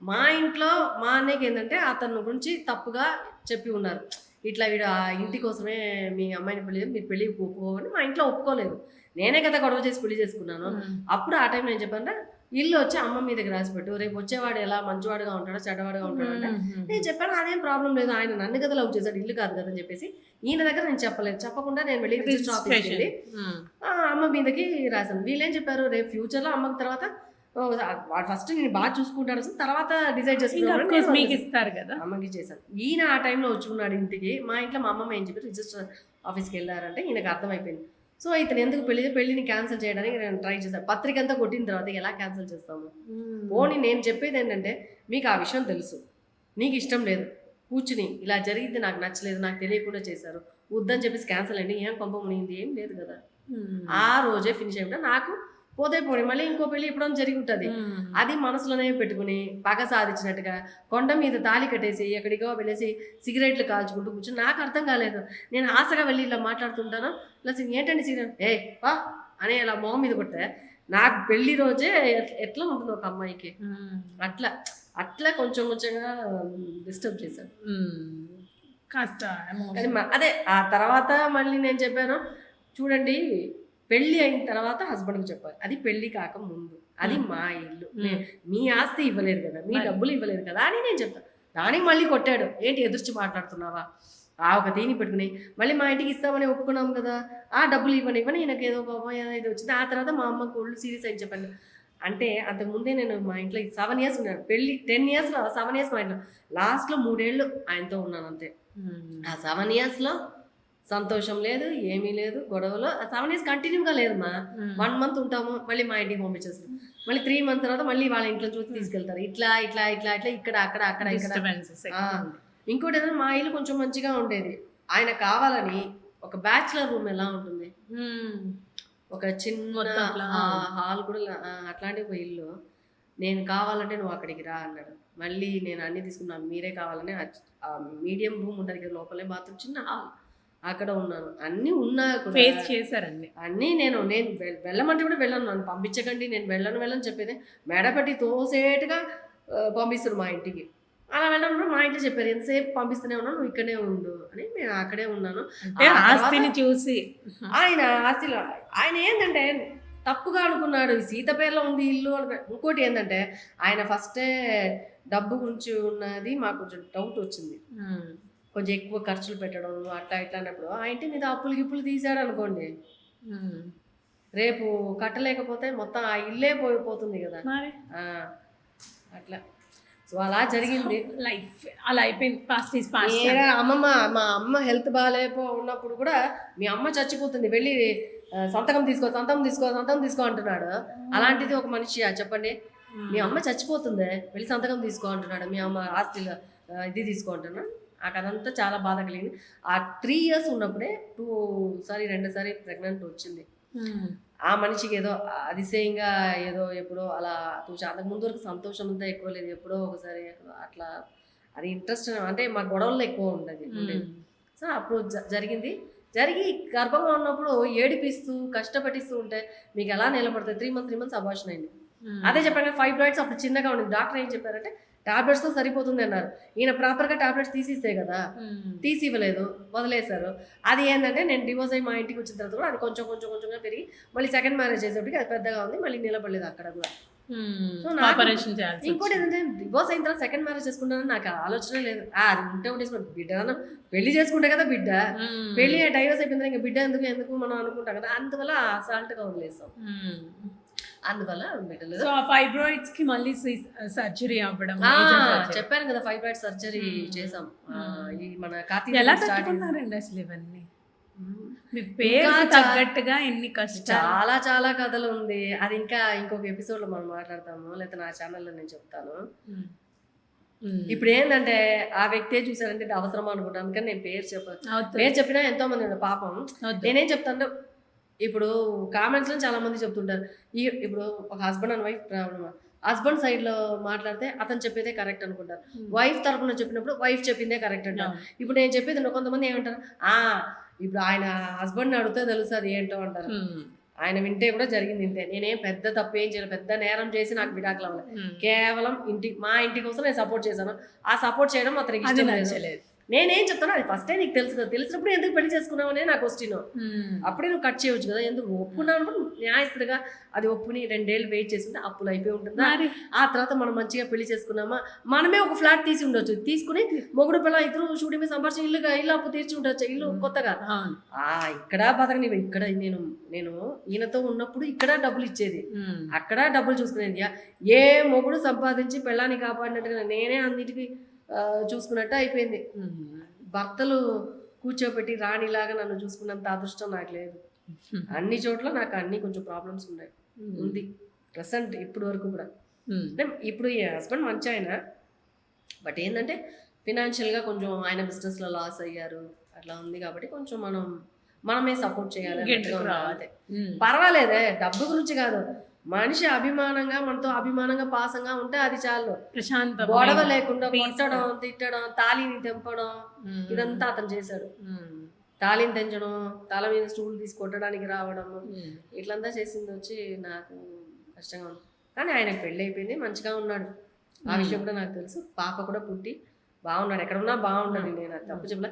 మా ఇంట్లో మా అన్నయ్యకి ఏంటంటే అతని గురించి తప్పుగా చెప్పి ఉన్నారు. ఇట్లా వీడు ఆ ఇంటి కోసమే మీ అమ్మాయిని పెళ్ళి మీరు పెళ్ళి ఒప్పుకోవని మా ఇంట్లో ఒప్పుకోలేదు. నేనే కదా గొడవ చేసి పెళ్లి చేసుకున్నాను. అప్పుడు ఆ టైం నేను చెప్పానంటే ఇల్లు వచ్చి అమ్మ మీదకి రాసిపెట్టు, రేపు వచ్చేవాడు ఎలా మంచివాడుగా ఉంటాడో చెడ్డవాడుగా ఉంటాడో అంటే నేను చెప్పాను అదేం ప్రాబ్లం లేదు, ఆయన నన్ను కదా లవ్ చేశాడు, ఇల్లు కాదు కదా అని చెప్పేసి ఈయన దగ్గర నేను చెప్పలేదు. చెప్పకుండా నేను వెళ్ళి రిజిస్టర్ ఆఫీస్కి వెళ్ళి అమ్మ మీదకి రాశాను. వీళ్ళేం చెప్పారు, రేపు ఫ్యూచర్లో అమ్మకి తర్వాత వాడు ఫస్ట్ నేను బాగా చూసుకుంటాడు, తర్వాత డిసైడ్ చేసుకుంటారు కదా అమ్మకి చేశాను. ఈయన ఆ టైంలో వచ్చి ఉన్నాడు ఇంటికి. మా ఇంట్లో మా అమ్మమ్మ ఏం చెప్పి రిజిస్టర్ ఆఫీస్కి వెళ్ళారంటే ఈయనకు అర్థమైపోయింది. సో ఇతను ఎందుకు పెళ్ళిని క్యాన్సిల్ చేయడానికి నేను ట్రై చేశాను. పత్రిక అంతా కొట్టిన తర్వాత ఎలా క్యాన్సిల్ చేస్తాము? పోనీ నేను చెప్పేది ఏంటంటే మీకు ఆ విషయం తెలుసు, నీకు ఇష్టం లేదు, కూర్చుని ఇలా జరిగింది నాకు నచ్చలేదు, నాకు తెలియకుండా చేశారు, వద్దని చెప్పేసి క్యాన్సిల్ అయ్యింది, ఏం కొంప మునిగింది, ఏం లేదు కదా. ఆ రోజే ఫినిష్ అయ్యింటే నాకు పోతే పోనీ మళ్ళీ ఇంకో పెళ్ళి ఎప్పుడో జరిగి ఉంటుంది. అది మనసులోనే పెట్టుకుని పగ సాధించినట్టుగా కొండ మీద తాళి కట్టేసి ఎక్కడికో వెళ్ళేసి సిగరెట్లు కాల్చుకుంటూ కూర్చొని నాకు అర్థం కాలేదు. నేను ఆశగా వెళ్ళి ఇలా మాట్లాడుతుంటాను, ప్లస్ ఏంటండి సిగరెట్ పా అని ఇలా మొహం మీద కొడితే నాకు పెళ్లి రోజే ఎట్లా ఉంటుంది ఒక అమ్మాయికి, అట్లా కొంచెంగా డిస్టర్బ్ చేశాను కాస్త. అదే ఆ తర్వాత మళ్ళీ నేను చెప్పాను, చూడండి పెళ్ళి అయిన తర్వాత హస్బెండ్కి చెప్పాలి, అది పెళ్ళి కాక ముందు, అది మా ఇల్లు, మీ ఆస్తి ఇవ్వలేదు కదా, మీ డబ్బులు ఇవ్వలేదు కదా అని నేను చెప్తాను. దానికి మళ్ళీ కొట్టాడు, ఏంటి ఎదుర్చి మాట్లాడుతున్నావా, ఆ ఒక దీన్ని పెట్టుకుని మళ్ళీ మా ఇంటికి ఇస్తామని ఒప్పుకున్నాం కదా, ఆ డబ్బులు ఇవ్వని ఈయనకు ఏదో పాపం ఇది వచ్చింది. ఆ తర్వాత మా అమ్మకు ఒళ్ళు సీరియస్ అని చెప్పాను. అంటే అంతకుముందే నేను మా ఇంట్లో 7 years ఉన్నాను, పెళ్ళి 10 years 7 years మా ఇంట్లో, లాస్ట్లో 3 ఏళ్ళు ఆయనతో ఉన్నాను అంతే. ఆ 7 yearsలో సంతోషం లేదు, ఏమీ లేదు, గొడవలు. 7 years కంటిన్యూగా లేదమ్మా. 1 month ఉంటాము, మళ్ళీ మా ఇంటికి పంపించేస్తాం, మళ్ళీ 3 months తర్వాత మళ్ళీ వాళ్ళ ఇంట్లో చూసి తీసుకెళ్తారు, ఇట్లా ఇక్కడ అక్కడ. ఇంకోటి ఏదైనా మా ఇల్లు కొంచెం మంచిగా ఉండేది, ఆయన కావాలని ఒక బ్యాచులర్ రూమ్ ఎలా ఉంటుంది, ఒక చిన్న హాల్ కూడా అట్లాంటి ఒక ఇల్లు, నేను కావాలంటే నువ్వు అక్కడికి రా అన్నాడు. మళ్ళీ నేను అన్ని తీసుకున్నాను, మీరే కావాలని మీడియం రూమ్ ఉంటుంది కదా, లోపలే బాత్రూమ్, చిన్న హాల్, అక్కడ ఉన్నాను. అన్నీ ఉన్నా ఫేస్ చేశారండి అన్నీ. నేను వెళ్ళమంటే కూడా వెళ్ళను, నన్ను పంపించకండి, నేను వెళ్ళను చెప్పేది, మెడపట్టి తోసేటుగా పంపిస్తారు మా ఇంటికి. అలా వెళ్ళడం మా ఇంట్లో చెప్పారు, ఎంతసేపు పంపిస్తూనే ఉన్నాను, నువ్వు ఇక్కడే ఉండు అని. నేను అక్కడే ఉన్నాను. ఆస్తిని చూసి ఆయన ఆస్తిలో ఆయన ఏంటంటే తప్పుగా అనుకున్నాడు, సీత పేర్లో ఉంది ఇల్లు అనుకో. ఇంకోటి ఏంటంటే ఆయన ఫస్టే డబ్బు గురించి ఉన్నది మాకు కొంచెం డౌట్ వచ్చింది, కొంచెం ఎక్కువ ఖర్చులు పెట్టడం అట్లా అన్నప్పుడు ఆ ఇంటి మీద అప్పులు గిప్పులు తీసాడు అనుకోండి, రేపు కట్టలేకపోతే మొత్తం ఆ ఇల్లే పోతుంది కదా అట్లా. సో అలా జరిగింది లైఫ్, అలా అయిపోయింది. మా అమ్మ హెల్త్ బాగాలేపో ఉన్నప్పుడు కూడా మీ అమ్మ చచ్చిపోతుంది, వెళ్ళి సంతకం తీసుకో అంటున్నాడు. అలాంటిది ఒక మనిషి చెప్పండి, మీ అమ్మ చచ్చిపోతుంది వెళ్ళి సంతకం తీసుకో అంటున్నాడు, మీ అమ్మ ఆస్తిలో ఇది తీసుకో అంటున్నాడు. నాకు అదంతా చాలా బాధ కలిగింది. ఆ 3 years ఉన్నప్పుడే 2 సారి ప్రెగ్నెంట్ వచ్చింది. ఆ మనిషికి ఏదో అతిశయంగా ఏదో ఎప్పుడో అలా అంతకు ముందు వరకు సంతోషం అంతా ఎక్కువ లేదు, ఎప్పుడో ఒకసారి అట్లా అది ఇంట్రెస్ట్ అంటే మా గొడవల్లో ఎక్కువ ఉండేది. సో అప్పుడు జరిగింది. జరిగి గర్భంగా ఉన్నప్పుడు ఏడిపిస్తూ కష్టపెట్టిస్తూ ఉంటే మీకు ఎలా నిలబడుతుంది? 3 months అబార్షన్ అయింది. అదే చెప్పాను, ఫైబ్రాయిడ్స్ అప్పుడు చిన్నగా ఉంది. డాక్టర్ ఏం చెప్పారంటే టాబ్లెట్స్తో సరిపోతుంది అన్నారు. ఈయన ప్రాపర్గా టాబ్లెట్స్ తీసిస్తే కదా, తీసి ఇవ్వలేదు, వదిలేశారు. అది ఏంటంటే నేను డివోర్స్ అయ్యి మా ఇంటికి వచ్చిన తర్వాత కూడా అది కొంచెం కొంచెం కొంచెంగా పెరిగి మళ్ళీ సెకండ్ మ్యారేజ్ చేసేప్పటికి అది పెద్దగా ఉంది, మళ్ళీ నిలబడలేదు అక్కడ కూడా. సో ఆపరేషన్ చేయాల్సి ఇంకోటి ఏంటంటే డివోర్స్ అయిన తర్వాత సెకండ్ మ్యారేజ్ చేసుకుంటానని నాకు ఆలోచన లేదు. అది ఉంటే ఉంటే బిడ్డ పెళ్లి చేసుకుంటే కదా బిడ్డ, పెళ్లి డైవర్స్ అయిపోయింది ఇంకా బిడ్డ ఎందుకు మనం అనుకుంటాం కదా, అందువల్ల అసాల్ట్గా వదిలేస్తాం. అందువల్ల బిడ్డలేదు. సో ఆ ఫైబ్రాయిడ్స్ కి మళ్ళీ సర్జరీ అవ్వడం చెప్పాను కదా, ఫైబ్రాయిడ్ సర్జరీ చేసాం. ఈ మన కార్తీక ఎలా తట్టుకున్నారండి అసలు ఇవన్నీ? మీ పేరు తగ్గట్టుగా ఎన్ని కష్టాలు, చాలా చాలా కథలు ఉంది. అది ఇంకా ఇంకొక ఎపిసోడ్ లో మనం మాట్లాడతాము, లేకపోతే నా ఛానల్లో నేను చెప్తాను. ఇప్పుడు ఏంటంటే ఆ వ్యక్తే చూసారంటే ఇది అవసరం అనుకుంటాను, అందుకని నేను పేరు చెప్పినా ఎంతో మంది ఉన్నారు పాపం. నేనేం చెప్తాను, ఇప్పుడు కామెంట్స్లో చాలా మంది చెప్తుంటారు ఇప్పుడు ఒక husband and wife problem, husband సైడ్లో మాట్లాడితే అతను చెప్పేదే కరెక్ట్ అనుకుంటారు, వైఫ్ తరపున చెప్పినప్పుడు వైఫ్ చెప్పిందే కరెక్ట్ అంటారు. ఇప్పుడు నేను చెప్పేది కొంతమంది ఏమంటారు, ఇప్పుడు ఆయన హస్బెండ్ని అడిగితే తెలుస్తుంది ఏంటో అంటారు. ఆయన వింటే కూడా జరిగింది ఇంతే, నేనేం పెద్ద తప్పు ఏం చేయలేదు, పెద్ద నేరం చేసి నాకు విడాకులు అవ్వలేదు, కేవలం మా ఇంటి కోసం నేను సపోర్ట్ చేశాను. ఆ సపోర్ట్ చేయడం అతనికి ఇష్టం లేదు. నేనేం చెప్తాను, అది ఫస్టే నీకు తెలుసు కదా, తెలిసినప్పుడు ఎందుకు పెళ్లి చేసుకున్నావు అనే నాకు క్వశ్చన్. అప్పుడే నువ్వు కట్ చేయవచ్చు కదా, ఎందుకు ఒప్పుకున్నాను న్యాయస్తుడిగా అది ఒప్పుని 2 ఏళ్ళు వెయిట్ చేసుకుంటే అప్పులు అయిపోయి ఉంటుందా. ఆ తర్వాత మనం మంచిగా పెళ్లి చేసుకున్నామా, మనమే ఒక ఫ్లాట్ తీసి ఉండొచ్చు, తీసుకుని మొగుడు పిల్ల ఇద్దరు షూటింగ్ మీద సంపాదించి ఇల్లు అప్పు తీర్చి ఉండొచ్చు, ఇల్లు కొత్తగా. ఇక్కడ బతకని, ఇక్కడ నేను ఈయనతో ఉన్నప్పుడు ఇక్కడ డబ్బులు ఇచ్చేది, అక్కడ డబ్బులు చూసుకునేది. ఏ మొగుడు సంపాదించి పెళ్ళాన్ని కాపాడినట్టుగా నేనే అన్నిటికీ చూసుకున్నట్టు అయిపోయింది. భర్తలు కూర్చోబెట్టి రాణిలాగా నన్ను చూసుకున్నంత అదృష్టం నాకు లేదు. అన్ని చోట్ల నాకు అన్ని కొంచెం ప్రాబ్లమ్స్ ఉంది ప్రెసెంట్ ఇప్పుడు వరకు కూడా. ఇప్పుడు ఈ హస్బెండ్ మంచి ఆయన, బట్ ఏంటంటే ఫినాన్షియల్గా కొంచెం ఆయన బిజినెస్లో లాస్ అయ్యారు, అట్లా ఉంది కాబట్టి కొంచెం మనమే సపోర్ట్ చేయాలి. పర్వాలేదే, డబ్బు గురించి కాదు, మనిషి అభిమానంగా మనతో అభిమానంగా పాసంగా ఉంటే అది చాలు. ప్రశాంత గొడవ లేకుండా కొట్టడం, తిట్టడం, తాళిని తెంపడం, ఇదంతా అతను చేశాడు. తాళిని తెంచడం, తల మీద స్టూల్ తీసి కొట్టడానికి రావడం, ఇట్లంతా చేసింది వచ్చి నాకు కష్టంగా ఉంది. కానీ ఆయనకు పెళ్ళి అయిపోయింది, మంచిగా ఉన్నాడు, ఆ విషయం కూడా నాకు తెలుసు. పాప కూడా పుట్టి బాగున్నాడు, ఎక్కడ ఉన్నా బాగుండాలి. నేను అది తప్పు చెప్పలే,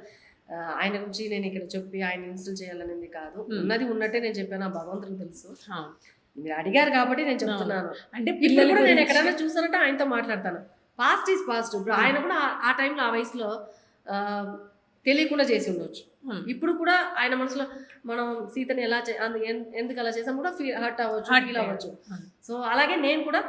ఆయన గురించి నేను ఇక్కడ చెప్పి ఆయన ఇన్స్టాల్ చేయాలనేది కాదు, ఉన్నది ఉన్నట్టే నేను చెప్పాను, ఆ భగవంతుడికి తెలుసు. మీరు అడిగారు కాబట్టి నేను చెప్తున్నాను. అంటే పిల్లలు కూడా నేను ఎక్కడైనా చూసానంటే ఆయనతో మాట్లాడతాను. Past is past. ఇప్పుడు ఆయన కూడా ఆ టైంలో ఆ వయసులో తెలియకుండా చేసి ఉండొచ్చు. ఇప్పుడు కూడా ఆయన మనసులో మనం సీతని ఎలా ఎందుకు అలా చేసాం కూడా హర్ట్ అవ్వచ్చు, ఫీల్ అవ్వచ్చు. సో అలాగే నేను కూడా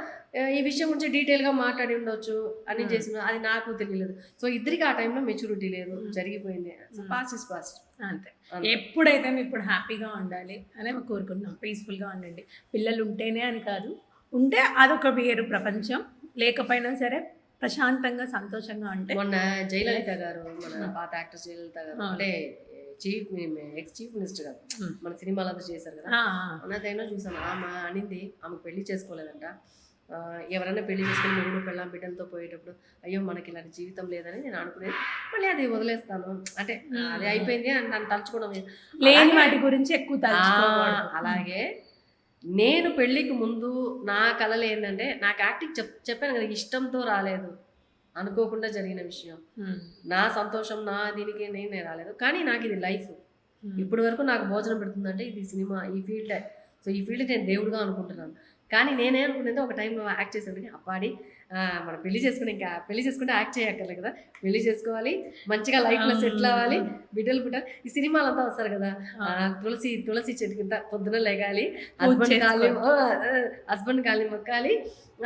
ఈ విషయం గురించి డీటెయిల్గా మాట్లాడి ఉండొచ్చు అని చేసిన, అది నాకు తెలియలేదు. సో ఇద్దరికి ఆ టైంలో మెచ్యూరిటీ లేదు, జరిగిపోయింది. పాస్ట్ ఈజ్ పాస్ట్ అంతే. ఎప్పుడైతే ఇప్పుడు హ్యాపీగా ఉండాలి అని కోరుకుంటున్నాం, పీస్ఫుల్గా ఉండండి. పిల్లలు ఉంటేనే అని కాదు, ఉంటే అదొక వేరు ప్రపంచం, లేకపోయినా సరే ప్రశాంతంగా సంతోషంగా ఉంటే. మొన్న జయలలిత గారు, మన పాత యాక్టర్ జయలలిత గారు, అంటే ఎక్స్ చీఫ్ మినిస్టర్ గారు, మన సినిమాలంతా చేశారు కదా, అన్నదైనా చూసాను. ఆమె అనింది ఆమె పెళ్లి చేసుకోలేదంట, ఎవరైనా పెళ్లి చేసుకుని మొగుడు పెళ్ళాం బిడ్డలతో పోయేటప్పుడు అయ్యో మనకి ఇలాంటి జీవితం లేదని నేను అనుకునేది, మళ్ళీ అది వదిలేస్తాను, అంటే అది అయిపోయింది అని నన్ను తలుచుకోవడం లేని వాటి గురించి ఎక్కువ. అలాగే నేను పెళ్ళికి ముందు నా కళలు ఏంటంటే, నాకు యాక్టింగ్ చెప్పాను కదా, ఇష్టంతో రాలేదు, అనుకోకుండా జరిగిన విషయం. నా సంతోషం నా దీనికి నేను రాలేదు, కానీ నాకు ఇది లైఫ్. ఇప్పటి వరకు నాకు భోజనం పెడుతుందంటే ఇది సినిమా, ఈ ఫీల్డే. సో ఈ ఫీల్డ్ నేను దేవుడుగా అనుకుంటున్నాను. కానీ నేనే అనుకునేది ఒక టైంలో యాక్ట్ చేసేది అప్పాడి, మనం పెళ్లి చేసుకుంటే యాక్ట్ చేయక్కర్లే కదా, పెళ్లి చేసుకోవాలి, మంచిగా లైఫ్లో సెటిల్ అవ్వాలి, బిడ్డలు పుట్టాలి. ఈ సినిమాలంతా వస్తారు కదా, తులసి చెట్టు కింద పొద్దున లేగాలి, హస్బెండ్ కాలి మొక్కాలి,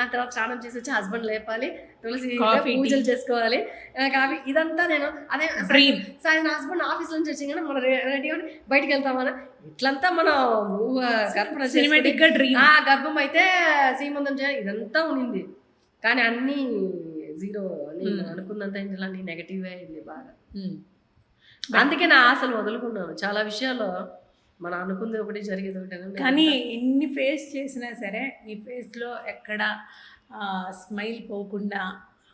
ఆ తర్వాత స్నానం చేసి వచ్చి హస్బెండ్ లేపాలి, తులసి పూజలు చేసుకోవాలి, కాఫీ, ఇదంతా నేను అదే డ్రీమ్. సాయంత్రం హస్బెండ్ ఆఫీస్ నుంచి వచ్చి మనం రెడీ అవ్వండి బయటికి వెళ్తామని, ఇట్లంతా మనం గర్భం అయితే సీమంతం చేయాలి, ఇదంతా ఉన్నింది. కానీ అన్నీ జీరో, నేను అనుకున్నంత అన్ని నెగటివ్ అయింది బాగా. అందుకే నా ఆశలు వదులుకున్నాను. చాలా విషయాల్లో మనం అనుకుంది ఒకటి, జరిగేది ఒకటి. కానీ ఎన్ని ఫేస్ చేసినా సరే మీ ఫేస్లో ఎక్కడ స్మైల్ పోకుండా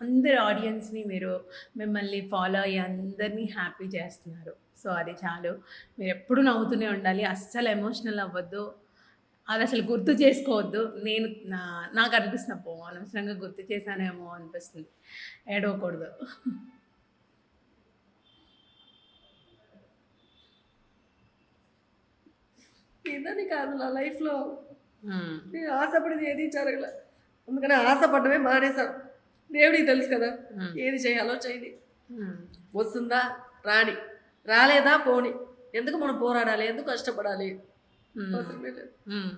అందరి ఆడియన్స్ని మీరు మిమ్మల్ని ఫాలో అయ్యి అందరినీ హ్యాపీ చేస్తున్నారు. సో అది చాలు. మీరు ఎప్పుడు నవ్వుతూనే ఉండాలి. అస్సలు ఎమోషనల్ అవ్వద్దు. అది అసలు గుర్తు చేసుకోవద్దు. నేను నాకు అనిపిస్తుంది అబ్బో! అనవసరంగా గుర్తు చేశానేమో అనిపిస్తుంది. ఏడవకూడదు. ఇదని కాదు నా లైఫ్‌లో హ్మ్. నేను ఆశపడింది ఏది జరగలే. అందుకని ఆశపడడమే మానేశాను. దేవుడికి తెలుసు కదా! హ్మ్. ఏది చేయాలో చేయని. హ్మ్. వస్తుందా రాని, రాలేదా పోని. ఎందుకు మనం పోరాడాలి? ఎందుకు కష్టపడాలి? హ్మ్. అవసరమే లేదు. హ్మ్.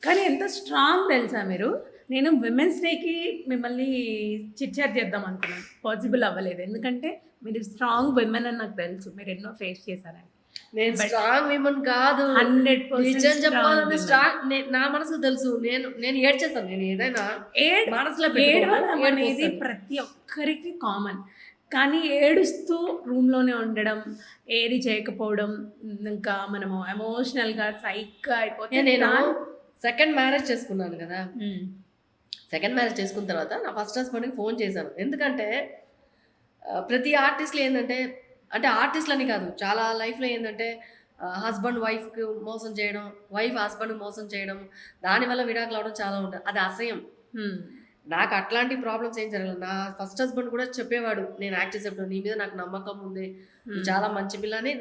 కానీ ఎంత స్ట్రాంగ్ తెలుసా మీరు? నేను విమెన్స్ డేకి మిమ్మల్ని చిట్ చాట్ చేద్దాం అనుకున్నాను. పాసిబుల్ అవ్వలేదు. ఎందుకంటే మీరు స్ట్రాంగ్ విమెన్ అని నాకు తెలుసు. మీరు ఎన్నో ఫేస్ చేశారని. నేను బట్ స్ట్రాంగ్ విమన్ కాదు. 100% నిజం స్ట్రాంగ్ చెప్పాలంటే విమెన్. నా మనసుకు తెలుసు. నేను ఏడ్చేస్తాను. నేను ఏదైనా మనసులో ఏడవడం పెట్టుకోను. అనేది ఏడుపొస్తది. ప్రతి ఒక్కరికి కామన్. కానీ ఏడుస్తూ రూమ్‌లోనే ఉండడం, ఏది చేయకపోవడం, ఇంకా మనము ఎమోషనల్‌గా సైక్‌గా అయిపోతే నేను సెకండ్ మ్యారేజ్ చేసుకున్నాను కదా! హ్మ్. సెకండ్ మ్యారేజ్ చేసుకున్న తర్వాత నా ఫస్ట్ హస్బెండ్‌కి ఫోన్ చేశాను. ఎందుకంటే ప్రతి ఆర్టిస్ట్‌లు ఏందంటే అంటే ఆర్టిస్ట్‌లని కాదు. చాలా లైఫ్‌లో ఏందంటే హస్బెండ్ వైఫ్‌కి మోసం చేయడం, వైఫ్ హస్బెండ్‌ని మోసం చేయడం, దానివల్ల విడాకులు అవ్వడం చాలా ఉంటాయి. అది అసహ్యం. హ్మ్. నాకు అట్లాంటి ప్రాబ్లమ్స్ ఏం జరగలేదు. నా ఫస్ట్ హస్బెండ్ కూడా చెప్పేవాడు. నేను యాక్ట్ చేసేప్పుడు, "నీ మీద నాకు నమ్మకం ఉంది. నువ్వు చాలా మంచి పిల్ల" అని.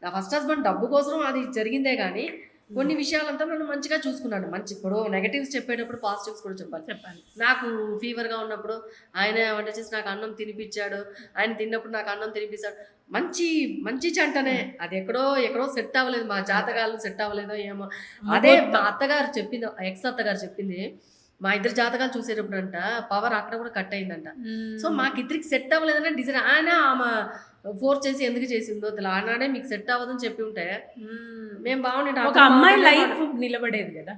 నా ఫస్ట్ హస్బెండ్ డబ్బు కోసం అది జరిగిందే గానీ, కొన్ని విషయాలంతా నన్ను మంచిగా చూసుకున్నాడు. ఇప్పుడు నెగెటివ్స్ చెప్పేటప్పుడు పాజిటివ్స్ కూడా చెప్పాలి. చెప్పండి. నాకు ఫీవర్‌గా ఉన్నప్పుడు ఆయనే వంట చేసి నాకు అన్నం తినిపిచ్చాడు. ఆయన తిన్నప్పుడు నాకు అన్నం తినిపిస్తాడు. మంచి జంటనే. అది ఎక్కడో సెట్ అవ్వలేదు. మా జాతకాలు సెట్ అవ్వలేదో ఏమో. అదే మా అత్తగారు చెప్పింది, ఎక్స్ అత్తగారు చెప్పింది. మా ఇద్దరి జాతకాలు చూసేటప్పుడంట పవర్ అక్కడ కూడా కట్ అయిందంట. సో, మాకిద్దరికి సెట్ అవ్వలేదనే డిసైడ్ ఆమె ఫోర్స్ చేసి ఎందుకు చేసిందో తెల ఆనాడే మీకు సెట్ అవ్వదని చెప్పి ఉంటే మేము బాగుండే ఒక అమ్మాయి లైఫ్ నిలబడేది కదా!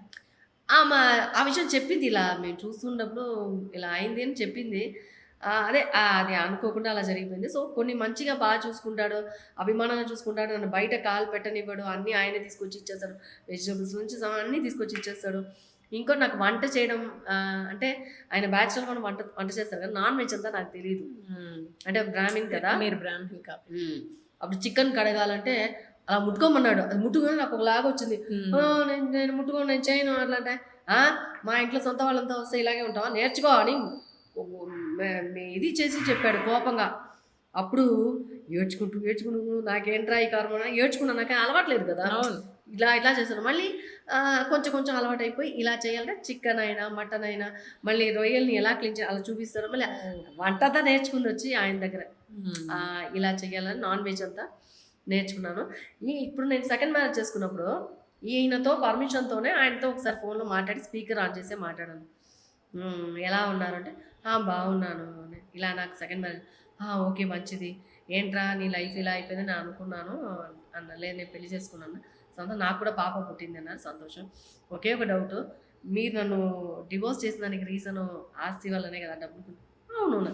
ఆ విషయం చెప్పింది. ఇలా మేము చూస్తున్నప్పుడు ఇలా అయింది అని చెప్పింది. అది అనుకోకుండా అలా జరిగిపోయింది. సో, కొన్ని మంచిగా చూసుకుంటాడు. అభిమానంగా చూసుకుంటాడు. నన్ను బయట కాలు పెట్టనివ్వడు. అన్నీ ఆయనే తీసుకొచ్చి ఇచ్చేస్తాడు. వెజిటబుల్స్ నుంచి అన్నీ తీసుకొచ్చి ఇచ్చేస్తాడు. ఇంకోటి నాకు వంట చేయడం అంటే ఆయన బ్యాచిలర్ కూడా వంట చేస్తారు కదా! నాన్ వెజ్ అంతా నాకు తెలీదు. అంటే బ్రాహ్మిన్ కదా! మీరు బ్రాహ్మణ్ కాబట్టి. అప్పుడు చికెన్ కడగాలంటే అలా ముట్టుకోమన్నాడు. అది ముట్టుకొని నాకు ఒకలాగా వచ్చింది. నేను ముట్టుకోను, నేను చేయను అట్లా అంటే, మా ఇంట్లో సొంత వాళ్ళంతా వస్తే ఇలాగే ఉంటావా? నేర్చుకో అని ఇది చేసి చెప్పాడు కోపంగా. అప్పుడు ఏడ్చుకుంటూ నాకేంట్రా ఈ కర్మ అని ఏడ్చుకున్నాను. నాకేం అలవాట్లేదు కదా! అవును. ఇట్లా చేశాను. మళ్ళీ కొంచెం అలవాటైపోయి ఇలా చేయాలంటే చికెన్ అయినా, మటన్ అయినా, మళ్ళీ రొయ్యల్ని ఎలా క్లీన్ చేయాలి అలా చూపిస్తారు. మళ్ళీ వంటంతా నేర్చుకుందొచ్చి ఆయన దగ్గర. ఇలా చేయాలని నాన్ వెజ్ అంతా నేర్చుకున్నాను. ఇప్పుడు నేను సెకండ్ మ్యారేజ్ చేసుకున్నప్పుడు ఈయనతో పర్మిషన్‌తోనే ఆయనతో ఒకసారి ఫోన్‌లో మాట్లాడి స్పీకర్ ఆన్ చేసే మాట్లాడాను. ఎలా ఉన్నారంటే, బాగున్నాను అని. ఇలా నాకు సెకండ్ మ్యారేజ్. ఓకే మంచిది. ఏంట్రా నీ లైఫ్ ఇలా అయిపోయిందని నేను అనుకున్నాను అన్నా. లేదు నేను పెళ్లి చేసుకున్నాను. నాకు కూడా పాప పుట్టిందన్నారు. సంతోషం. ఒకే ఒక డౌటు. మీరు నన్ను డివోర్స్ చేసిన దానికి రీజను ఆస్తి వల్లనే కదా డబ్బులు. అవును.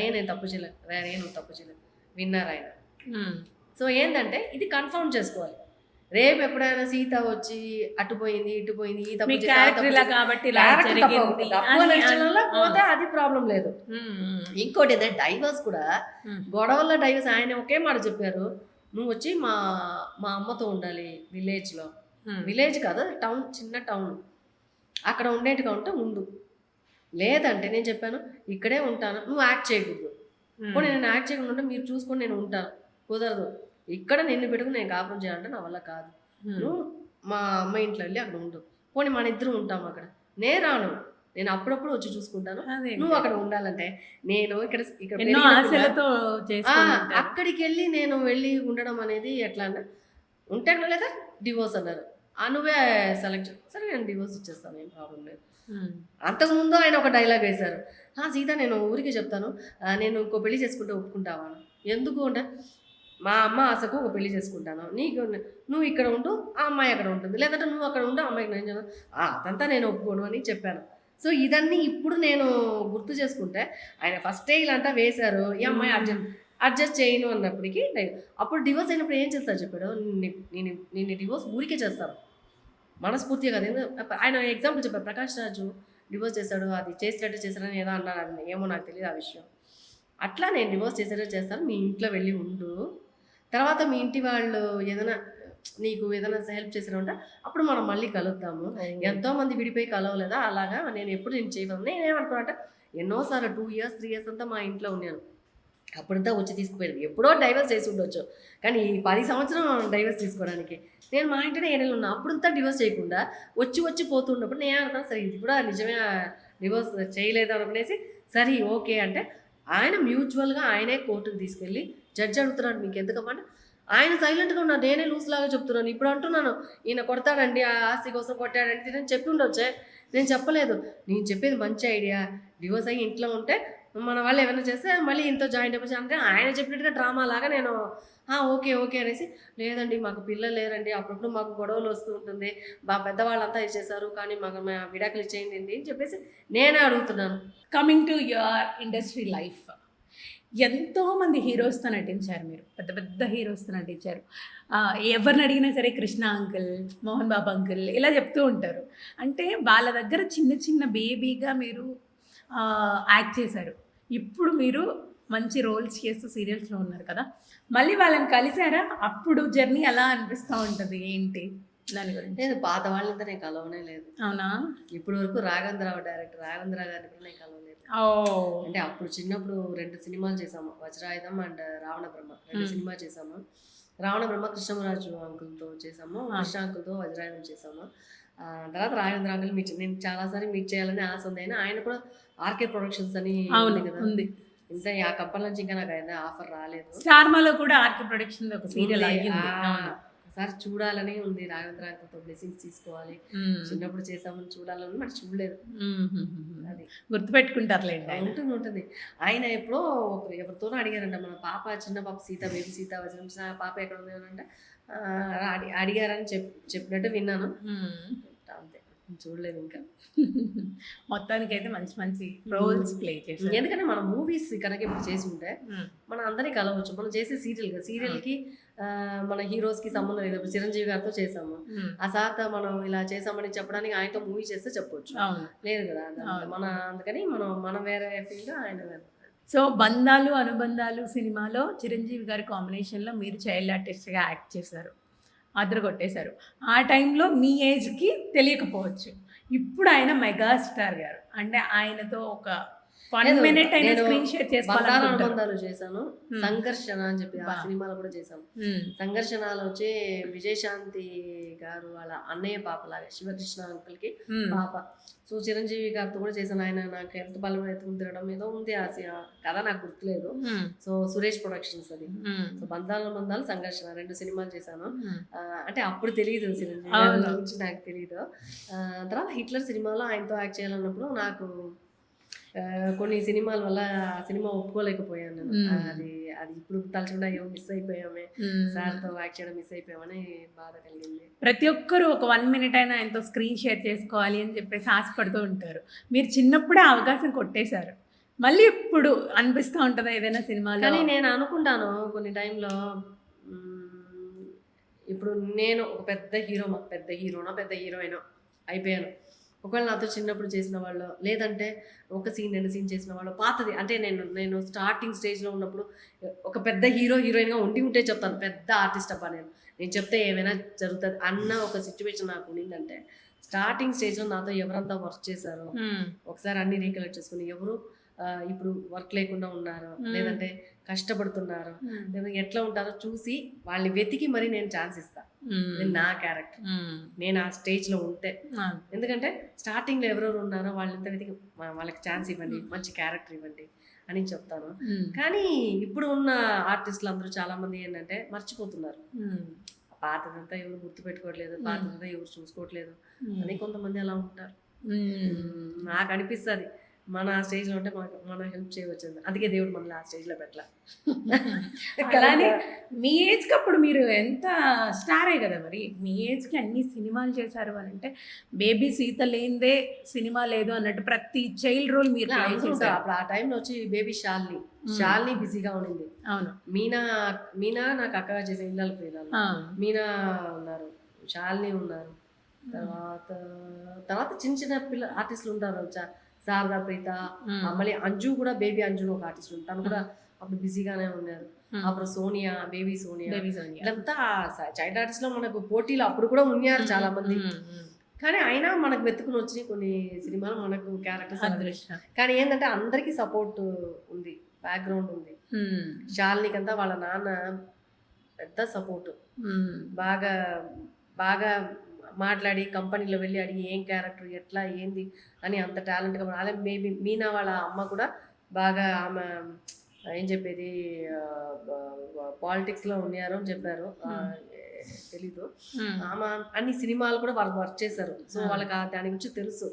నేను తప్పు చేయలేదు. నువ్వు తప్పు చేయలేదు. విన్నారాయన. సో, ఏందంటే ఇది కన్ఫర్మ్ చేసుకోవాలి. రేపు ఎప్పుడైనా సీత వచ్చి అటు పోయింది, ఇటు పోయింది, ఈ తప్పు చేసి, ఆ తప్పు చేసి కాబట్టి తప్పు అనే విషయంలో పోతే అది ప్రాబ్లం లేదు. ఇంకోటి ఏంటంటే డైవర్స్ కూడా గొడవల్లో డైవర్స్ ఆయన ఒకే మాట చెప్పారు. నువ్వు వచ్చి మా అమ్మతో ఉండాలి విలేజ్‌లో. విలేజ్ కాదు టౌన్, చిన్న టౌన్. అక్కడ ఉండేట్టుగా ఉంటే ఉండు. లేదంటే నేను చెప్పాను ఇక్కడే ఉంటాను. నువ్వు యాక్ట్ చేయకూడదు. పోనీ నేను యాక్ట్ చేయకుండా ఉంటే మీరు చూసుకొని నేను ఉంటాను. కుదరదు. ఇక్కడ నిన్ను పెట్టుకుని నేను కాపురం చేయాలంటే నా వల్ల కాదు. నువ్వు మా అమ్మ ఇంట్లో వెళ్ళి అక్కడ ఉండు. పోనీ మన ఇద్దరం ఉంటాము అక్కడ. నేను రాను. నేను అప్పుడప్పుడు వచ్చి చూసుకుంటాను. నువ్వు అక్కడ ఉండాలంటే నేను ఇక్కడ ఎన్నో ఆశలతో అక్కడికి వెళ్ళి నేను వెళ్ళి ఉండడం అనేది ఎట్లా అంటే ఉంటే అక్కడ లేదా డివోర్స్ అన్నారు. నువ్వే సెలెక్ట్ సరే నేను డివోర్స్ ఇచ్చేస్తాను, ఏం ప్రాబ్లం లేదు. అంతకుముందు ఆయన ఒక డైలాగ్ వేశారు. సీత నేను ఊరికి చెప్తాను, నేను ఇంకో పెళ్లి చేసుకుంటే ఒప్పుకుంటావా? ఎందుకు అంటే మా అమ్మ ఆశకు ఒక పెళ్లి చేసుకుంటాను, నువ్వు ఇక్కడ ఉంటూ ఆ అమ్మాయి అక్కడ ఉంటుంది, లేదంటే నువ్వు అక్కడ ఉంటూ ఆ అమ్మాయికి నేను అదంతా నేను ఒప్పుకోను అని చెప్పాను. సో ఇదన్నీ ఇప్పుడు నేను గుర్తు చేసుకుంటే ఆయన ఫస్టే ఇలాంటా వేశారు. ఈ అమ్మాయి అడ్జస్ట్ చేయను అన్నప్పటికీ అప్పుడు డివోర్స్ అయినప్పుడు ఏం చేస్తారు చెప్పాడు, నేను డివోర్స్ ఊరికే చేస్తాను మనస్ఫూర్తిగా కదా. ఆయన ఎగ్జాంపుల్ చెప్పారు, ప్రకాష్ రాజు డివోర్స్ చేశాడు, అది చేసినట్టు చేశాడని ఏదో అన్నారు. అది ఏమో నాకు తెలియదు ఆ విషయం. అట్లా నేను డివోర్స్ చేస్తాను, మీ ఇంట్లో వెళ్ళి ఉండు, తర్వాత మీ ఇంటి వాళ్ళు ఏదైనా నీకు ఏదైనా హెల్ప్ చేసినా ఉంటే అప్పుడు మనం మళ్ళీ కలుద్దాము. ఎంతో మంది విడిపోయి కలవలేదా, అలాగా నేను చేయగలను. నేనేమనుకున్నా అంటే ఎన్నోసార్లు 2 years 3 years అంతా మా ఇంట్లో ఉన్నాను. అప్పుడంతా వచ్చి తీసుకుపోయాను. ఎప్పుడో డైవర్స్ చేసి ఉండొచ్చు, కానీ 10 సంవత్సరం డైవర్స్ తీసుకోవడానికి నేను మా ఇంటనే ఏడేళ్ళు ఉన్నా. అప్పుడంతా డివోర్స్ చేయకుండా వచ్చి పోతున్నప్పుడు నేను అనుకున్నాను, సరే ఇది కూడా నిజమే, డివోర్స్ చేయలేదు అనుకునేసి సరే ఓకే అంటే ఆయన మ్యూచువల్గా ఆయనే కోర్టుకు తీసుకెళ్ళి జడ్జి అడుగుతున్నాడు మీకు ఎందుకమ్మా అంటే ఆయన సైలెంట్గా ఉన్నారు. నేనే లూజ్ లాగా చెప్తున్నాను. ఇప్పుడు అంటున్నాను ఈయన కొడతాడండి, ఆ ఆస్తి కోసం కొట్టాడంటే నేను చెప్పి ఉండొచ్చే, నేను చెప్పలేదు. నేను చెప్పేది మంచి ఐడియా, డివోర్స్ అయ్యి ఇంట్లో ఉంటే మన వాళ్ళు ఏమైనా చేస్తే మళ్ళీ ఇంట్లో జాయింట్ అయిపోయి అంటే ఆయన చెప్పినట్టుగా డ్రామా లాగా నేను ఓకే అనేసి, లేదండి మాకు పిల్లలు లేరండి, అప్పుడప్పుడు మాకు గొడవలు వస్తూ ఉంటుంది, మా పెద్దవాళ్ళంతా ఇచ్చేసారు, కానీ మాకు విడాకులు ఇచ్చేయండి అని చెప్పేసి నేనే అడుగుతున్నాను. Coming to your industry life, ఎంతోమంది హీరోస్తో నటించారు మీరు, పెద్ద పెద్ద హీరోస్తో నటించారు. ఎవరిని అడిగినా సరే కృష్ణ అంకుల్, మోహన్ బాబు అంకుల్ ఇలా చెప్తూ ఉంటారు. అంటే వాళ్ళ దగ్గర చిన్న చిన్న బేబీగా మీరు యాక్ట్ చేశారు. ఇప్పుడు మీరు మంచి రోల్స్ చేస్తూ సీరియల్స్లో ఉన్నారు కదా, మళ్ళీ వాళ్ళని కలిసారా? అప్పుడు జర్నీ ఎలా అనిపిస్తూ ఉంటుంది, ఏంటి దాని గురించి? లేదు, పాత వాళ్ళంతా నేను కలవనే లేదు. అవునా? ఇప్పుడు వరకు రాఘవేంద్రరావు డైరెక్టర్ రాఘవేంద్రరావు గారిని కూడా నేను కలవలేదు. అంటే అప్పుడు చిన్నప్పుడు 2 సినిమాలు చేసాము, వజ్రాయుధం అండ్ రావణ బ్రహ్మ, 2 సినిమా చేసాము. రావణ బ్రహ్మ కృష్ణరాజు అంకుల్తో చేసాము, కృష్ణ అంకుల్తో వజ్రాయుధం చేసాము. తర్వాత రాఘవేంద్ర అంకుల్ నేను చాలాసార్లు మీట్ చేయాలని ఆశ ఉంది. అయినా ఆయన కూడా ఆర్కే ప్రొడక్షన్స్ అని ఉంది, ఇంకా ఆ కంపెనీ నుంచి ఇంకా నాకు అయినా ఆఫర్ రాలేదు. స్టార్మాలో కూడా ఆర్కే ప్రొడక్షన్ ఒక సీరియల్ అయ్యింది. ఒకసారి చూడాలని ఉంది, రాఘవేంద్ర అంకుల్తో బ్లెస్సింగ్స్ తీసుకోవాలి, చిన్నప్పుడు చేసామని చూడాలని, మరి చూడలేదు. అది గుర్తుపెట్టుకుంటారులేండి, ఉంటుంది. ఆయన ఎప్పుడో ఎవరితోనో అడిగారంట, మన పాప చిన్న పాప సీత, బేబీ సీత వజ్రం పాప ఎక్కడ ఉంది అంటే అడిగారని చెప్పినట్టు విన్నాను. అంతే, చూడలేదు ఇంకా. మొత్తానికి అయితే మంచి మంచి రోల్స్ ప్లే చేశారు. ఎందుకంటే మన మూవీస్ కనుక ఇప్పుడు చేసి ఉంటే మనం అందరినీ కలవచ్చు. మనం చేసే సీరియల్కి మన హీరోస్కి సంబంధం లేదు. ఇప్పుడు చిరంజీవి గారితో చేసాము, ఆ సార్తో మనం ఇలా చేసామని చెప్పడానికి ఆయనతో మూవీ చేస్తే చెప్పొచ్చు, లేదు కదా మన, అందుకని మనం వేరే ఫీల్డ్, ఆయన వేరే. సో బంధాలు అనుబంధాలు సినిమాలో చిరంజీవి గారి కాంబినేషన్లో మీరు చైల్డ్ ఆర్టిస్ట్గా యాక్ట్ చేశారు, అదరగొట్టేశారు. ఆ టైంలో మీ ఏజ్కి తెలియకపోవచ్చు, ఇప్పుడు ఆయన మెగాస్టార్ గారు, అంటే ఆయనతో ఒక 1 minute అయినా స్క్రీన్ షేర్ చేసుకోవాలి. అనుబంధాలు చేశాను, సంఘర్షణ అని చెప్పి ఆ సినిమాలో కూడా చేశాను. సంఘర్షణలో వచ్చి విజయశాంతి గారు వాళ్ళ అన్నయ్య పాపలాగా శివకృష్ణ అంకుల్కి పాప. సో చిరంజీవి గారితో కూడా చేశాను. ఆయన నాకు హెల్త్ బలం ఎత్తుకుని తిరగడం ఏదో ఉంది, ఆ కథ నాకు గుర్తులేదు. సో సురేష్ ప్రొడక్షన్స్ అది. సో బంధాలు సంఘర్షణ 2 సినిమాలు చేశాను. అంటే అప్పుడు తెలియదు చిరంజీవి గురించి, నాకు తెలియదు. తర్వాత హిట్లర్ సినిమాలో ఆయనతో యాక్ట్ చేయాలన్నప్పుడు నాకు కొన్ని సినిమాల వల్ల ఆ సినిమా ఒప్పుకోలేకపోయాను. అది ఇప్పుడు తలుచుకుంటే అయ్యో మిస్ అయిపోయామే, సార్తో యాక్ట్ చేయడం మిస్ అయిపోయామని బాధ కలిగింది. ప్రతి ఒక్కరు ఒక 1 minute అయినా ఆయనతో స్క్రీన్ షేర్ చేసుకోవాలి అని చెప్పేసి ఆశపడుతూ ఉంటారు. మీరు చిన్నప్పుడే అవకాశం కొట్టేశారు, మళ్ళీ ఇప్పుడు అనిపిస్తూ ఉంటుందా ఏదైనా సినిమాలో? కానీ నేను అనుకుంటాను కొన్ని టైంలో, ఇప్పుడు నేను ఒక పెద్ద హీరోనా పెద్ద హీరోయిన్ అయిపోయాను, ఒకవేళ నాతో చిన్నప్పుడు చేసిన వాళ్ళు, లేదంటే ఒక సీన్ 2 సీన్ చేసిన వాళ్ళు, పాతది అంటే నేను స్టార్టింగ్ స్టేజ్లో ఉన్నప్పుడు ఒక పెద్ద హీరోయిన్గా ఉంటే చెప్తాను, పెద్ద ఆర్టిస్ట్ అబ్బా నేను చెప్తే ఏమైనా జరుగుతుంది అన్న ఒక సిచ్యువేషన్ నాకు ఉండిందంటే, స్టార్టింగ్ స్టేజ్లో నాతో ఎవరంతా వర్క్ చేశారో ఒకసారి అన్ని రీకలెక్ట్ చేసుకుని, ఎవరు ఇప్పుడు వర్క్ లేకుండా ఉన్నారు, లేదంటే కష్టపడుతున్నారు, లేదా ఎట్లా ఉంటారో చూసి వాళ్ళని వెతికి మరి నేను ఛాన్స్ ఇస్తాను. నా క్యారెక్టర్ నేను ఆ స్టేజ్లో ఉంటే, ఎందుకంటే స్టార్టింగ్లో ఎవరెవరు ఉన్నారో వాళ్ళంతా వెతికి వాళ్ళకి ఛాన్స్ ఇవ్వండి, మంచి క్యారెక్టర్ ఇవ్వండి అని చెప్తాను. కానీ ఇప్పుడు ఉన్న ఆర్టిస్టులు అందరూ చాలా మంది ఏంటంటే మర్చిపోతున్నారు, పాతదంతా ఎవరు గుర్తుపెట్టుకోవట్లేదు, పాతదంతా ఎవరు చూసుకోవట్లేదు అని కొంతమంది అలా ఉంటారు. నాకు అనిపిస్తుంది మన ఆ స్టేజ్లో ఉంటే మనం హెల్ప్ చేయవచ్చు, అందుకే దేవుడు మనల్ని ఆ స్టేజ్లో పెట్టాల. అలానే మీ ఏజ్కి అప్పుడు మీరు ఎంత స్టారే కదా, మరి మీ ఏజ్కి అన్ని సినిమాలు చేశారు అని అంటే, బేబీ సీత లేనిదే సినిమా లేదు అన్నట్టు ప్రతి చైల్డ్ రోల్ మీరు అప్పుడు ఆ టైంలో వచ్చి బేబీ షాల్ని బిజీగా ఉండింది. అవును, మీనా నాకు అక్కగా చేసే ఇళ్ళ ప్రియురాలు, మీనా ఉన్నారు, షాల్ని ఉన్నారు, తర్వాత చిన్న చిన్న ఆర్టిస్టులు ఉంటారు, శారదా ప్రీత, మళ్ళీ అంజు కూడా, బేబీ అంజు ఒక ఆర్టిస్ట్ ఉంది, తను కూడా అప్పుడు బిజీగానే ఉన్నారు. అప్పుడు సోనియా, బేబీ సోనియా, ఇదంతా చైల్డ్ ఆర్టిస్ట్ లో మనకు పోటీలు అప్పుడు కూడా ఉన్నారు చాలా మంది. కానీ అయినా మనకు వెతుకుని వచ్చి కొన్ని సినిమాలు మనకు క్యారెక్టర్స్. కానీ ఏంటంటే అందరికి సపోర్ట్ ఉంది, బ్యాక్గ్రౌండ్ ఉంది. శాలినికంతా వాళ్ళ నాన్న పెద్ద సపోర్ట్, బాగా బాగా మాట్లాడి కంపెనీలో వెళ్ళి అడిగి ఏం క్యారెక్టర్ ఎట్లా ఏంది అని అంత టాలెంట్గా. అలాగే మేబీ మీనా వాళ్ళ అమ్మ కూడా బాగా, ఆమె ఏం చెప్పేది పాలిటిక్స్లో ఉన్నారు అని చెప్పారు, తెలీదు. ఆమె అన్ని సినిమాలు కూడా వాళ్ళు వర్క్ చేశారు, సో వాళ్ళకి దాని గురించి తెలుసు.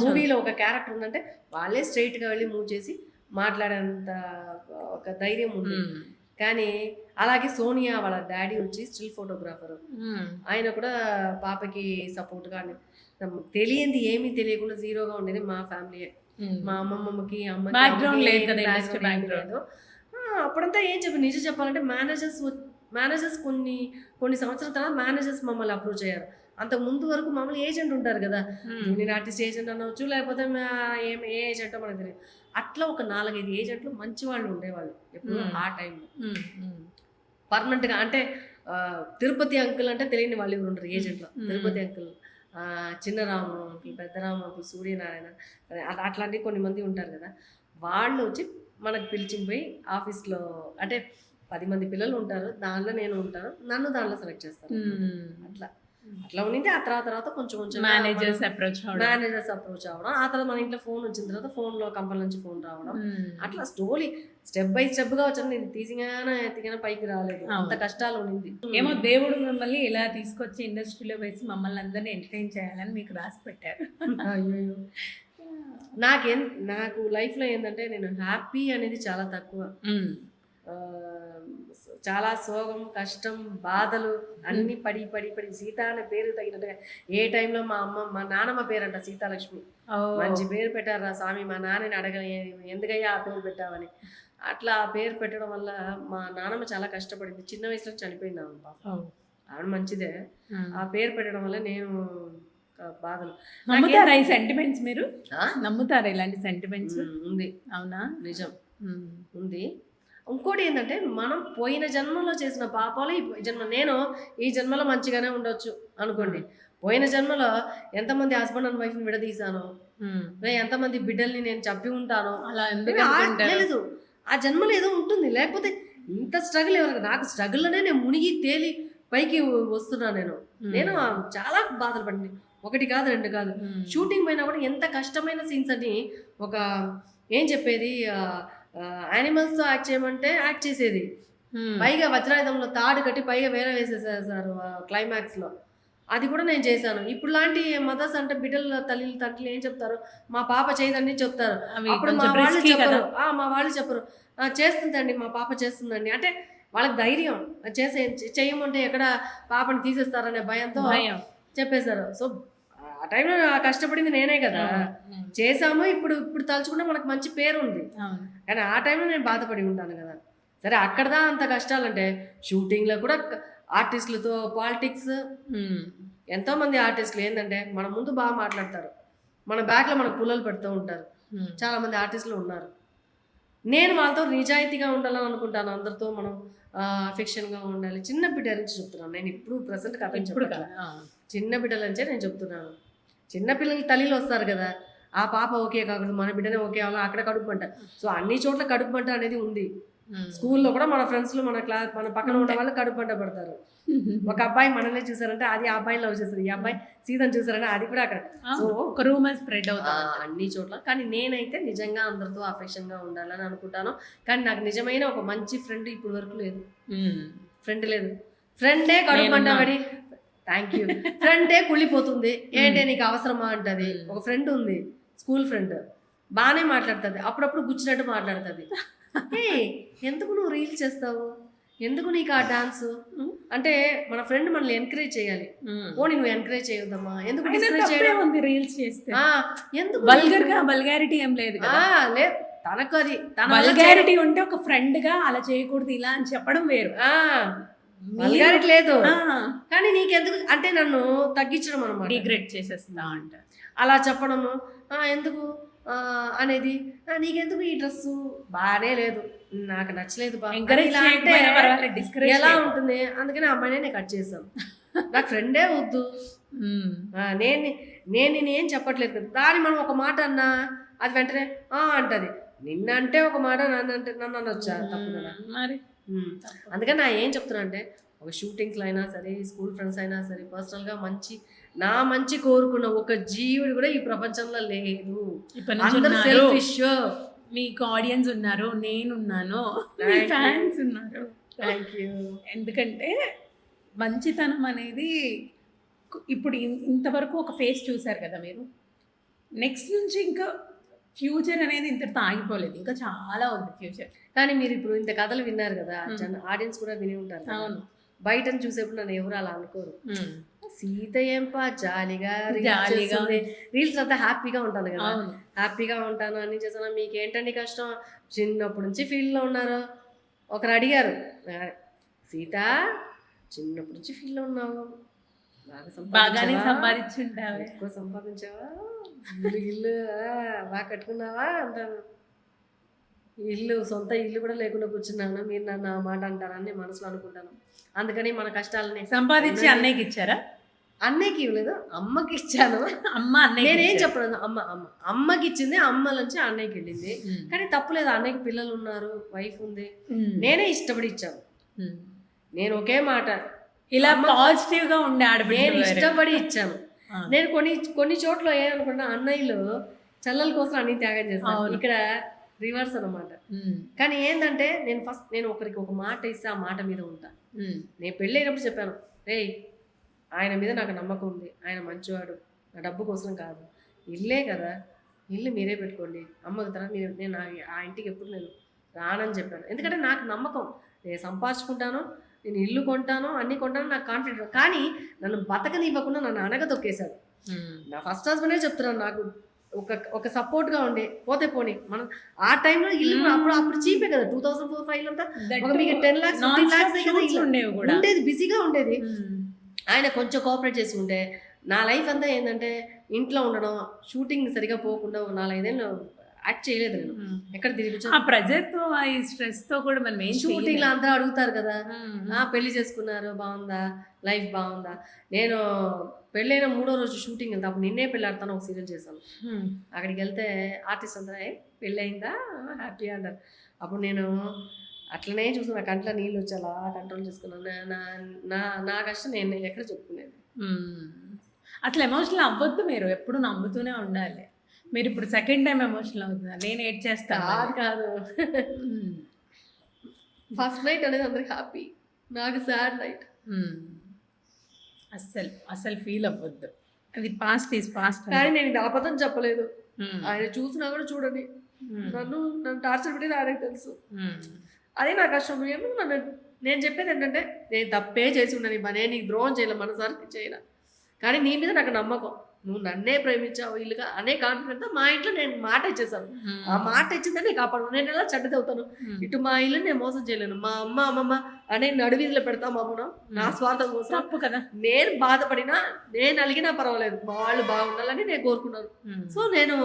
మూవీలో ఒక క్యారెక్టర్ ఉందంటే వాళ్ళే స్ట్రైట్గా వెళ్ళి మూవ్ చేసి మాట్లాడేంత ఒక ధైర్యం ఉంది. కానీ అలాగే సోనియా వాళ్ళ డాడీ వచ్చి స్టిల్ ఫోటోగ్రాఫర్, ఆయన కూడా పాపకి సపోర్ట్గా, తెలియంది ఏమీ తెలియకుండా జీరోగా ఉండేది మా ఫ్యామిలీ. మా అమ్మమ్మకి లేదు. అప్పుడంతా ఏం నిజం చెప్పాలంటే మేనేజర్స్ కొన్ని సంవత్సరాల తర్వాత మేనేజర్స్ మమ్మల్ని అప్రోచ్ అయ్యారు. అంతకు ముందు వరకు మమ్మల్ని ఏజెంట్ ఉంటారు కదా, జూనియర్ ఆర్టిస్ట్ ఏజెంట్ అనవచ్చు, లేకపోతే ఏ ఏజెంటో మనకు తెలియదు. అట్లా ఒక 4-5 ఏజెంట్లు మంచి వాళ్ళు ఉండేవాళ్ళు ఎప్పుడు ఆ టైంలో పర్మనెంట్గా. అంటే తిరుపతి అంకుల్ అంటే తెలియని వాళ్ళు ఎవరు ఉండరు ఏజెంట్లో. Tirupati uncle, Chinnaramu uncle, Peddaramu uncle, Suryanarayana, అట్లాంటి కొన్ని మంది ఉంటారు కదా, వాళ్ళు వచ్చి మనకు పిలిచిపోయి ఆఫీస్లో, అంటే 10 మంది పిల్లలు ఉంటారు, దానిలో నేను ఉంటాను, నన్ను దానిలో సెలెక్ట్ చేస్తాను. అట్లా ఉండింది. ఆ తర్వాత కొంచెం మేనేజర్స్ అప్రోచ్ అవ్వడం, ఆ తర్వాత మన ఇంట్లో ఫోన్ వచ్చిన తర్వాత ఫోన్లో కంపెనీ నుంచి ఫోన్ రావడం, అట్లా స్టోరీ స్టెప్ బై స్టెప్ గా వచ్చాను. నేను తీసిగానే పైకి రాలేదు, అంత కష్టాలు ఉండింది. ఏమో దేవుడు మిమ్మల్ని ఇలా తీసుకొచ్చి ఇండస్ట్రీలో వేసి మమ్మల్ని అందరినీ ఎంటర్టైన్ చేయాలని మీకు రాసి పెట్టారు. అయ్యో, నాకు లైఫ్లో ఏంటంటే నేను హ్యాపీ అనేది చాలా తక్కువ. చాలా సోగం, కష్టం, బాధలు అన్ని పడి సీత అనే పేరు తగినట్టుగా. ఏ టైంలో మా నాన్నమ్మ పేరంట సీతాలక్ష్మి, మంచి పేరు పెట్టారా స్వామి, మా నాన్నని ఎందుకయ్యా ఆ పేరు పెట్టావని. అట్లా ఆ పేరు పెట్టడం వల్ల మా నాన్నమ్మ చాలా కష్టపడింది, చిన్న వయసులో చనిపోయింది ఆమె. పాప ఆవిడ మంచిదే, ఆ పేరు పెట్టడం వల్ల నేను బాధలు. నమ్ముతారా ఈ సెంటిమెంట్స్? మీరు నమ్ముతారా ఇలాంటి సెంటిమెంట్స్? ఉంది. అవునా? నిజం ఉంది. ఇంకోటి ఏంటంటే మనం పోయిన జన్మలో చేసిన పాపాలు నేను ఈ జన్మలో మంచిగానే ఉండొచ్చు అనుకోండి. పోయిన జన్మలో ఎంతమంది హస్బెండ్ అండ్ వైఫ్ని విడదీశాను, ఎంతమంది బిడ్డల్ని నేను చెప్పి ఉంటాను, లేదు ఆ జన్మలో ఏదో ఉంటుంది. లేకపోతే ఇంత స్ట్రగుల్ ఎవరికి? నాకు స్ట్రగుల్లోనే నేను మునిగి తేలి పైకి వస్తున్నాను. నేను చాలా బాధలు పడింది, 1 కాదు 2 కాదు. షూటింగ్ పైన కూడా ఎంత కష్టమైన సీన్స్ అని, ఒక ఏం చెప్పేది, యానిమల్స్ తో యాక్ట్ చేయమంటే యాక్ట్ చేసేది, పైగా వజ్రాయుధంలో తాడు కట్టి పైగా వేరే వేసేసారు క్లైమాక్స్ లో. అది కూడా నేను చేశాను. ఇప్పుడు లాంటి మదర్స్ అంటే బిడ్డల తండ్రులు ఏం చెప్తారు, మా పాప చేయదండి చెప్తారు. అప్పుడు మా వాళ్ళు చెప్పరు చేస్తుందండి, మా పాప చేస్తుందండి అంటే వాళ్ళకి ధైర్యం, చేయమంటే ఎక్కడ పాపని తీసేస్తారనే భయంతో చెప్పేశారు. సో ఆ టైంలో కష్టపడింది నేనే కదా, చేసాము. ఇప్పుడు తలుచుకుంటే మనకు మంచి పేరు ఉంది, కానీ ఆ టైంలో నేను బాధపడి ఉంటాను కదా. సరే అక్కడదా అంత కష్టాలంటే, షూటింగ్లో కూడా ఆర్టిస్టులతో పాలిటిక్స్. ఎంతోమంది ఆర్టిస్టులు ఏంటంటే మన ముందు బాగా మాట్లాడతారు, మన బ్యాక్లో మనకు పుల్లలు పెడుతూ ఉంటారు. చాలామంది ఆర్టిస్టులు ఉన్నారు. నేను వాళ్ళతో నిజాయితీగా ఉండాలని అనుకుంటాను, అందరితో మనం అఫెక్షన్గా ఉండాలి. చిన్న బిడ్డ నుంచి చెప్తున్నాను నేను, ఇప్పుడు ప్రజెంట్ కథ చెప్పట్లేదు, చిన్న బిడ్డల నుంచే నేను చెప్తున్నాను. చిన్నపిల్లలకి తల్లిలో వస్తారు కదా, ఆ పాప ఓకే కాకూడదు, మన బిడ్డనే ఓకే అవ్వాలి, అక్కడ కడుపు మంట. సో అన్ని చోట్ల కడుపు మంట అనేది ఉంది. స్కూల్లో కూడా మన ఫ్రెండ్స్లో మన పక్కన ఉన్న వాళ్ళు కడుపు మంట పడతారు. ఒక అబ్బాయి మనల్ని చూసారంటే అది ఆ అబ్బాయిని లవ్ చేస్తారు, ఈ అబ్బాయి సీతను చూసారంటే అది కూడా అక్కడ. సో ఒక రూమర్ స్ప్రెడ్ అవుతుంది అన్ని చోట్ల. కానీ నేనైతే నిజంగా అందరితో అఫెక్షన్గా ఉండాలని అనుకుంటాను. కానీ నాకు నిజమైన ఒక మంచి ఫ్రెండ్ ఇప్పుడు వరకు లేదు. ఫ్రెండ్ లేదు, ఫ్రెండే కడుపు మంట పడి థ్యాంక్ యూ ఫ్రెండే కుళ్ళిపోతుంది, ఏంటే నీకు అవసరమా అంటది. ఒక ఫ్రెండ్ ఉంది, స్కూల్ ఫ్రెండ్, బాగానే మాట్లాడుతుంది, అప్పుడప్పుడు గుచ్చినట్టు మాట్లాడుతుంది. ఎందుకు నువ్వు రీల్స్ చేస్తావు, ఎందుకు నీకు ఆ డాన్స్ అంటే, మన ఫ్రెండ్ మనల్ని ఎంకరేజ్ చేయాలి. పోనీ నువ్వు ఎంకరేజ్ చేయొద్దమ్మా, ఎందుకు రీల్స్ చేస్తే, ఎందుకు వల్గారిటీ ఏం లేదు లేదు తనకు, అది తన వల్గారిటీ ఉంటే ఒక ఫ్రెండ్ గా అలా చేయకూడదు ఇలా అని చెప్పడం వేరు. వల్గారిటీ లేదు, కానీ నీకెందుకు అంటే నన్ను తగ్గించడం అనమాట, డిగ్రేడ్ చేసేస్తా అంట అలా చెప్పడము. ఎందుకు అనేది నీకెందుకు ఈ డ్రెస్సు బాగానే లేదు, నాకు నచ్చలేదు బా" అని ఎంకరేజ్ ఇలా అంటే చేయకపోయినా పర్వాలేదు, డిస్కరేజ్ ఎలా ఉంటుంది? అందుకని ఆ అమ్మాయినే నేను కట్ చేశాను. నాకు ఫ్రెండే వద్దు. నేనేం చెప్పట్లేదు కదా, దాన్ని మనం ఒక మాట అన్నా అది వెంటనే అంటది. నిన్నంటే ఒక మాట, నన్ను అనొచ్చా? తప్పు కదా మరి. అందుకని నా ఏం చెప్తున్నా అంటే, ఒక షూటింగ్స్లో అయినా సరే, స్కూల్ ఫ్రెండ్స్ అయినా సరే, పర్సనల్గా మంచి కోరుకున్న ఒక జీవుడు కూడా ఈ ప్రపంచంలో లేదు. అందరూ సెల్ఫిష్. మీకు ఆడియన్స్ ఉన్నారు, నేనున్నాను, మీ ఫ్యాన్స్ ఉన్నారు. Thank you. ఎందుకంటే మంచితనం అనేది ఇప్పుడు ఇంతవరకు ఒక ఫేస్ చూసారు కదా మీరు. నెక్స్ట్ నుంచి ఇంకా ఫ్యూచర్ అనేది ఇంతటితో ఆగిపోలేదు, ఇంకా చాలా ఉంది ఫ్యూచర్. కానీ మీరు ఇప్పుడు ఇంత కథలు విన్నారు కదా, ఆడియన్స్ కూడా విని ఉంటారు. అవును. బయట చూసేప్పుడు నన్ను ఎవరు అలా అనుకోరు. సీత ఏంపా జాలీగా రీల్స్ అంతా హ్యాపీగా ఉంటాను కదా, హ్యాపీగా ఉంటాను, అన్ని చేశాను. మీకు ఏంటండి కష్టం? చిన్నప్పటి నుంచి ఫీల్డ్లో ఉన్నారు. ఒకరు అడిగారు, సీత చిన్నప్పటి నుంచి ఫీల్డ్లో ఉన్నావు, బాగానే సంపాదించుంటావా, ఎక్కువ సంపాదించావా, ఇల్లు బాగా కట్టుకున్నావా అంటాను. సొంత ఇల్లు కూడా లేకుండా కూర్చున్నాను, మీరు నన్ను ఆ మాట అంటారని మనసులో అనుకుంటాను. అందుకని మన కష్టాలని సంపాదించి అన్నయ్యకి ఇచ్చారా? అన్నయ్యకి ఇవ్వలేదు, అమ్మకి ఇచ్చాను. అమ్మ అన్నయ్య నేనేం చెప్పలేదు, అమ్మకి ఇచ్చింది, అమ్మ నుంచి అన్నయ్యకి వెళ్ళింది. కానీ తప్పులేదు, అన్నయ్యకి పిల్లలు ఉన్నారు, వైఫ్ ఉంది, నేనే ఇష్టపడి ఇచ్చాను. నేను ఒకే మాట, ఇలా పాజిటివ్ గా ఉండే నేను ఇష్టపడి ఇచ్చాను. నేను కొన్ని చోట్ల ఏమనుకున్నా, అన్నయ్యలు చెల్లెల కోసం అన్ని త్యాగం చేస్తాను, ఇక్కడ రివర్స్ అనమాట. కానీ ఏంటంటే నేను ఒకరికి ఒక మాట ఇస్తే ఆ మాట మీద ఉంటా. నేను పెళ్ళి అయినప్పుడు చెప్పాను, ఆయన మీద నాకు నమ్మకం ఉంది, ఆయన మంచివాడు, నా డబ్బు కోసం కాదు, ఇల్లే కదా, ఇల్లు మీరే పెట్టుకోండి, అమ్మకి తర్వాత నేను ఆ ఇంటికి ఎప్పుడు నేను రానని చెప్పాను. ఎందుకంటే నాకు నమ్మకం, నేను సంపాదించుకుంటాను, నేను ఇల్లు కొంటాను, అన్నీ కొంటాను, నాకు కాన్ఫిడెంట్. కానీ నన్ను బతకనివ్వకుండా నన్ను అనగదొక్కేశాడు. నా ఫస్ట్ హస్బెండే చెప్తున్నాను, నాకు ఒక సపోర్ట్గా ఉండే, పోతే పోనీ మనం ఆ టైంలో ఇల్లు అప్పుడు చీపే కదా, 2004-05 అంతా మీకు 10 lakhs 15 lakhs ఉండేది, బిజీగా ఉండేది. ఆయన కొంచెం కోఆపరేట్ చేసి ఉంటే నా లైఫ్ అంతా ఏంటంటే ఇంట్లో ఉండడం, షూటింగ్ సరిగా పోకుండా 4-5 ఏళ్ళు యాక్ట్ చేయలేదు నేను. ఎక్కడ తిరిగి ప్రెజర్తో, ఈ స్ట్రెస్తో కూడా మనం షూటింగ్లో అందరూ అడుగుతారు కదా, పెళ్లి చేసుకున్నారు బాగుందా, లైఫ్ బాగుందా. నేను పెళ్ళైన 3వ రోజు షూటింగ్ వెళ్తా, అప్పుడు నిన్నే పెళ్ళాడతాను ఒక సీరియల్ చేశాను. అక్కడికి వెళ్తే ఆర్టిస్ట్ అంతా పెళ్ళి అయిందా హ్యాపీ అంటారు. అప్పుడు నేను అట్లనే చూసి నా కంట్లో నీళ్ళు వచ్చి అలా కంట్రోల్ చేసుకున్నాను. నా కష్టం నేను ఎక్కడ చెప్పుకునేది. అట్లా ఎమోషనల్ అవ్వద్దు, మీరు ఎప్పుడు నమ్ముతూనే ఉండాలి. మీరు ఇప్పుడు సెకండ్ టైం ఎమోషనల్ అవుతున్నారు, నేను ఏడ్ చేస్తాను కాదు. ఫస్ట్ నైట్ అనేది అందరికి హ్యాపీ, నాకు సాడ్ నైట్. అస్సలు ఫీల్ అవ్వద్దు, అది పాస్ట్ ఈజ్ పాస్ట్. కానీ నేను ఇది అబద్ధం చెప్పలేదు, ఆయన చూసినా కూడా చూడండి, నన్ను టార్చర్ పెట్టి ఆయనకు తెలుసు, అదే నా కష్టం. ఎందుకు నేను చెప్పేది ఏంటంటే, నేను తప్పే చేసి ఉండను, నేను నీకు ద్రోహం చేయలే, మనసారికి చేయలే, కానీ నీ మీద నాకు నమ్మకం, నువ్వు నన్నే ప్రేమించావు ఇల్లుగా అనే కాన్ఫిడెంట్తో మా ఇంట్లో నేను మాట ఇచ్చేసాను. ఆ మాట ఇచ్చిందని నేను కాపాడు, నేను ఎలా చెడ్డది అవుతాను? ఇటు మా ఇల్లు నేను మోసం చేయలేను, మా అమ్మమ్మ అనే నడువీధిలో పెడతాం అమ్మును నా స్వార్థం కోసం. తప్పు కదా, నేను బాధపడినా, నేను అలిగినా పర్వాలేదు, మా వాళ్ళు బాగుండాలని నేను కోరుకున్నాను. సో నేను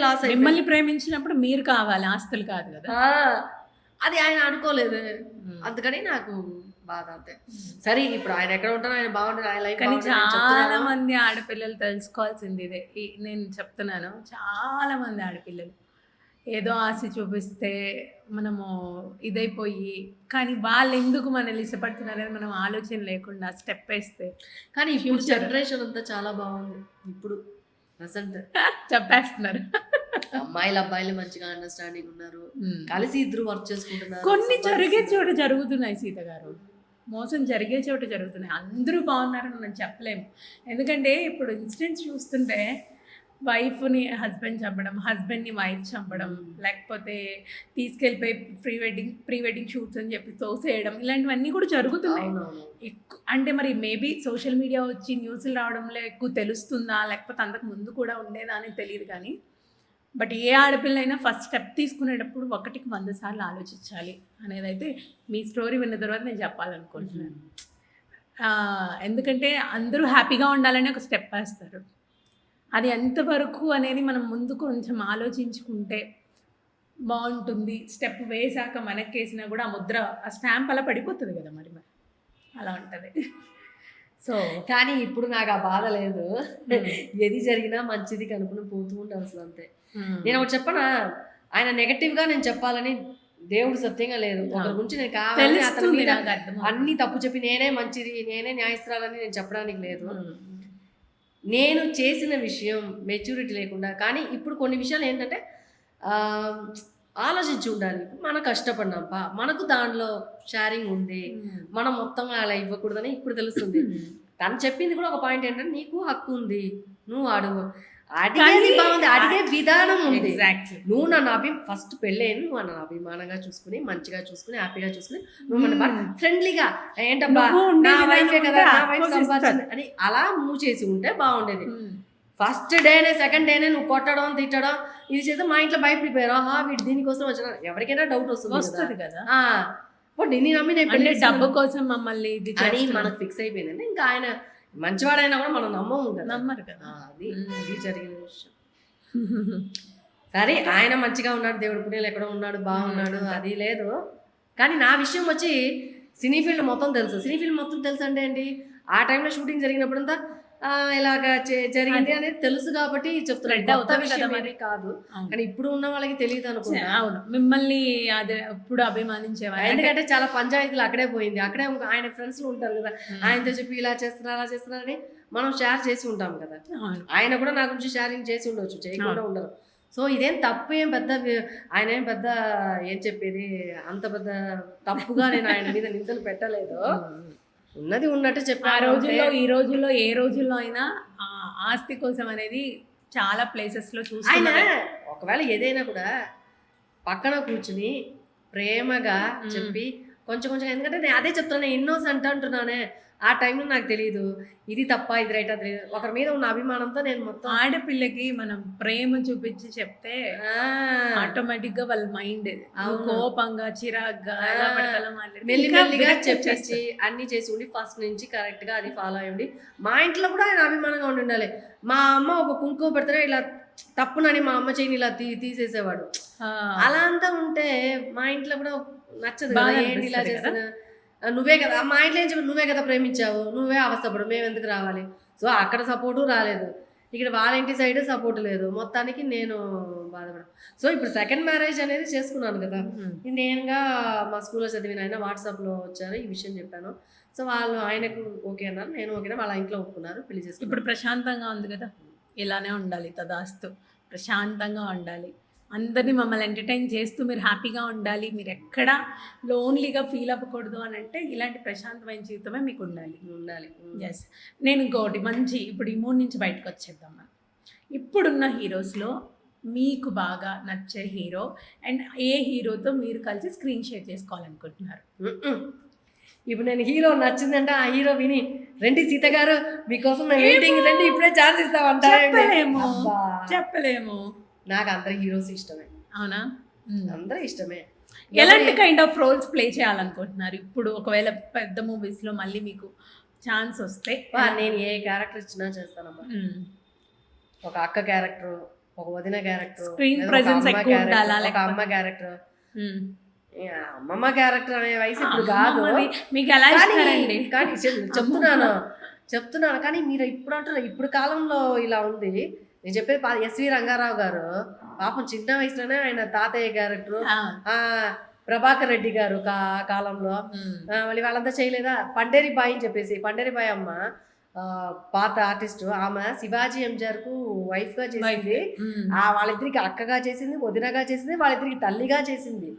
లాస్ అయ్యి, మిమ్మల్ని ప్రేమించినప్పుడు మీరు కావాలి, ఆస్తులు కాదు కదా, అది ఆయన అనుకోలేదు. అందుకని నాకు బాధ అంతే. సరే ఇప్పుడు ఆయన ఎక్కడ ఉంటారో ఆయన బాగుంటుంది, ఆయన లైఫ్. కానీ చాలా మంది ఆడపిల్లలు తెలుసుకోవాల్సింది ఇదే, నేను చెప్తున్నాను, చాలా మంది ఆడపిల్లలు ఏదో ఆశ చూపిస్తే మనము ఇదైపోయి, కానీ వాళ్ళు ఎందుకు మనల్ని ఇష్టపడుతున్నారని మనం ఆలోచన లేకుండా స్టెప్ వేస్తే. కానీ ఇప్పుడు జనరేషన్ అంతా చాలా బాగుంది, ఇప్పుడు ప్రెసెంట్ చెప్పేస్తున్నారు, అమ్మాయిలు అబ్బాయిలు మంచిగా అండర్స్టాండింగ్ ఉన్నారు, కలిసి ఇద్దరు వర్క్ చేసుకుంటున్నారు. కొన్ని జరిగే చోట జరుగుతున్నాయి సీత గారు, మోసం జరిగే చోట జరుగుతున్నాయి. అందరూ బాగున్నారని మనం చెప్పలేము, ఎందుకంటే ఇప్పుడు ఇన్సిడెంట్స్ చూస్తుంటే వైఫ్ని హస్బెండ్ చంపడం, హస్బెండ్ని వైఫ్ చంపడం, లేకపోతే తీసుకెళ్ళిపోయి ప్రీ వెడ్డింగ్ షూట్స్ అని చెప్పి తోసేయడం, ఇలాంటివన్నీ కూడా జరుగుతున్నాయి. అంటే మరి మేబీ సోషల్ మీడియా వచ్చి న్యూస్లు రావడంలో ఎక్కువ తెలుస్తుందా, లేకపోతే అంతకు ముందు కూడా ఉండేదా అని తెలియదు. కానీ బట్ ఏ ఆడపిల్లైనా ఫస్ట్ స్టెప్ తీసుకునేటప్పుడు 1కి 100 సార్లు ఆలోచించాలి అనేదైతే మీ స్టోరీ విన్న తర్వాత నేను చెప్పాలనుకుంటున్నాను. ఎందుకంటే అందరూ హ్యాపీగా ఉండాలని ఒక స్టెప్ వేస్తారు, అది ఎంతవరకు అనేది మనం ముందు కొంచెం ఆలోచించుకుంటే బాగుంటుంది. స్టెప్ వేసాక మనకేసినా కూడా ఆ ముద్ర, ఆ స్టాంప్ అలా పడిపోతుంది కదా మరి అలా ఉంటుంది. సో కానీ ఇప్పుడు నాకు ఆ బాధ లేదు. ఏది జరిగినా మంచిది కనుక్కుని పోతూ ఉండాల్సింది అంతే. నేను ఒకటి చెప్పనా, ఆయన నెగటివ్గా నేను చెప్పాలని దేవుడు సత్యంగా లేదు. ఒకరి గురించి నేను కావాలి అతని మీద అన్ని తప్పు చెప్పి నేనే మంచిది, నేనే న్యాయస్థానాలని నేను చెప్పడానికి లేదు. నేను చేసిన విషయం మెచ్యూరిటీ లేకుండా, కానీ ఇప్పుడు కొన్ని విషయాలు ఏంటంటే ఆలోచించి ఉండాలి. మనం కష్టపడినాం మనకు దానిలో షేరింగ్ ఉంది, మనం మొత్తం అలా ఇవ్వకూడదని ఇప్పుడు తెలుస్తుంది. తను చెప్పింది కూడా ఒక పాయింట్ ఏంటంటే నీకు హక్కు ఉంది, నువ్వు అడుగు. అడిగేది బాగుంది, అడిగే విధానం ఉంది. నువ్వు నన్ను ఫస్ట్ పెళ్ళైన నువ్వు నన్ను అభిమానంగా చూసుకుని, మంచిగా చూసుకుని, హ్యాపీగా చూసుకుని, నువ్వు మన ఫ్రెండ్లీగా ఏంటబ్బా నా వైఫే కదా, నా వైఫ్ సంపాదించింది అని అలా మూవ్ చేసి ఉంటే బాగుండేది. ఫస్ట్ డేనే సెకండ్ డేనే నువ్వు కొట్టడం తిట్టడం ఇది చేస్తే మా ఇంట్లో భయపడిపోయారు. వీడు దీనికోసం వచ్చిన ఎవరికైనా డౌట్ వస్తుంది కదా. నేను నమ్మి నేను డబ్బు కోసం మమ్మల్ని అని మనకు ఫిక్స్ అయిపోయిందండి. ఇంకా ఆయన మంచివాడైనా కూడా మనం నమ్మరు కదా. అది జరిగిన విషయం. సరే ఆయన మంచిగా ఉన్నాడు, దేవుడి పుణ్యాలు ఎక్కడో ఉన్నాడు, బాగున్నాడు, అది లేదు. కానీ నా విషయం వచ్చి సినీ ఫీల్డ్ మొత్తం తెలుసు. సినీ ఫీల్డ్ మొత్తం తెలుసు అంటే ఏంటి, ఆ టైంలో షూటింగ్ జరిగినప్పుడంతా ఇలాగా జరిగింది అనేది తెలుసు కాబట్టి చెప్తున్నాను కాదు. కానీ ఇప్పుడు ఉన్న వాళ్ళకి తెలియదు అనుకుంటా. అవును, మిమ్మల్ని అది ఎప్పుడు అభిమానించేవారు. ఎందుకంటే చాలా పంచాయతీలు అక్కడే పోయింది. అక్కడే ఆయన ఫ్రెండ్స్ ఉంటారు కదా, ఆయనతో చెప్పి ఇలా చేస్తున్నా అలా చేస్తున్నారని మనం షేర్ చేసి ఉంటాం కదా. ఆయన కూడా నా గురించి షేరింగ్ చేసి ఉండవచ్చు, చేయకుండా ఉండరు. సో ఇదేం తప్పు, ఏం పెద్ద ఆయన ఏం పెద్ద ఏం చెప్పేది అంత పెద్ద తప్పుగా నేను ఆయన మీద నిందలు పెట్టలేదు. ఉన్నది ఉన్నట్టు చెప్పి ఆ రోజుల్లో ఈ రోజుల్లో ఏ రోజుల్లో అయినా ఆస్తి కోసం అనేది చాలా ప్లేసెస్లో చూసి ఆయన ఒకవేళ ఏదైనా కూడా పక్కన కూర్చుని ప్రేమగా చెప్పి కొంచెం కొంచెం, ఎందుకంటే నేను అదే చెప్తాను, ఇన్నోసెంట్ అంటున్నానే. ఆ టైంలో నాకు తెలియదు ఇది తప్ప ఇది రైట్ అది తెలియదు. ఒకరి మీద ఉన్న అభిమానంతో నేను మొత్తం ఆడపిల్లకి మనం ప్రేమ చూపించి చెప్తే ఆటోమేటిక్ గా వాళ్ళ మైండ్ కోపంగా చిరాగ్గా మెల్లిమెల్లిగా చెప్పేసి అన్ని చేసి ఉండి ఫస్ట్ నుంచి కరెక్ట్ గా అది ఫాలో అయ్యండి. మా ఇంట్లో కూడా ఆయన అభిమానంగా ఉండాలి. మా అమ్మ ఒక కుంకుమ పెడితే ఇలా తప్పునని మా అమ్మ చేయని ఇలా తీసేసేవాడు. అలా అంతా ఉంటే మా ఇంట్లో కూడా నచ్చదు కదా. ఏంటి ఇలా చేసిన, నువ్వే కదా మా ఇంట్లో ఏం చెప్పి, నువ్వే కదా ప్రేమించావు, నువ్వే అవస్థపడు, మేము ఎందుకు రావాలి. సో అక్కడ సపోర్టు రాలేదు, ఇక్కడ వాళ్ళ ఇంటి సైడ్ సపోర్ట్ లేదు. మొత్తానికి నేను బాధపడ. సో ఇప్పుడు సెకండ్ మ్యారేజ్ అనేది చేసుకున్నాను కదా. నేనుగా మా స్కూల్లో చదివిన ఆయన వాట్సాప్లో వచ్చారు, ఈ విషయం చెప్పాను. సో వాళ్ళు ఆయనకు ఓకే అన్నారు, నేను ఓకేనా, వాళ్ళ ఇంట్లో ఒప్పుకున్నారు, పెళ్లి చేసుకున్నారు. ఇప్పుడు ప్రశాంతంగా ఉంది కదా, ఇలానే ఉండాలి, తదాస్తు ప్రశాంతంగా ఉండాలి. అందరినీ మమ్మల్ని ఎంటర్టైన్ చేస్తూ మీరు హ్యాపీగా ఉండాలి, మీరు ఎక్కడా లోన్లీగా ఫీల్ అవ్వకూడదు అని అంటే ఇలాంటి ప్రశాంతమైన జీవితమే మీకు ఉండాలి. ఎస్. నేను ఇంకోటి మంచి ఇప్పుడు ఈ మూడు నుంచి బయటకు వచ్చేద్దాం. మనం ఇప్పుడున్న హీరోస్లో మీకు బాగా నచ్చే హీరో అండ్ ఏ హీరోతో మీరు కలిసి స్క్రీన్ షేర్ చేసుకోవాలనుకుంటున్నారు? ఇప్పుడు నేను హీరో నచ్చిందంటే ఆ హీరో విని రండి సీత గారు మీకోసం వెయిటింగ్, రండి ఇప్పుడే ఛాన్స్ ఇస్తామంటారు. చెప్పలేము. నాకు అందరు హీరోస్ ఇష్టమే. అవునా? అందరూ ఇష్టమే. ఎలాంటి కైండ్ ఆఫ్ రోల్స్ ప్లే చేయాలనుకుంటున్నారు ఇప్పుడు? ఒకవేళ పెద్ద మూవీస్లో మళ్ళీ మీకు ఛాన్స్ వస్తే నేను ఏ క్యారెక్టర్ ఇచ్చినా చేస్తానమ్మా. ఒక అక్క క్యారెక్టర్, ఒక వదిన క్యారెక్టర్, స్క్రీన్ ప్రెజెన్స్ ఎక్కువ ఉండాలా, ఒక అమ్మ క్యారెక్టర్. అమ్మమ్మ క్యారెక్టర్ అనే వయసు ఇప్పుడు కాదు. మీకు ఎలా ఇస్తారండి? కానీ చెప్తున్నాను కానీ మీరు ఇప్పుడు అంటారు, ఇప్పుడు కాలంలో ఇలా ఉంది. నేను చెప్పేది ఎస్వి రంగారావు గారు పాపం చిన్న వయసులోనే ఆయన తాతయ్య క్యారెక్టర్, ప్రభాకర్ రెడ్డి గారు కాలంలో మళ్ళీ వాళ్ళంతా చేయలేదా. పండేరి బాయ్ అని చెప్పేసి, పండేరి బాయ్ అమ్మ పాత ఆర్టిస్ట్, ఆమె శివాజీ ఎంజిఆర్ కు వైఫ్ గా చేసింది. వాళ్ళిద్దరికి అక్కగా చేసింది, వదినగా చేసింది, వాళ్ళిద్దరికి తల్లిగా చేసింది.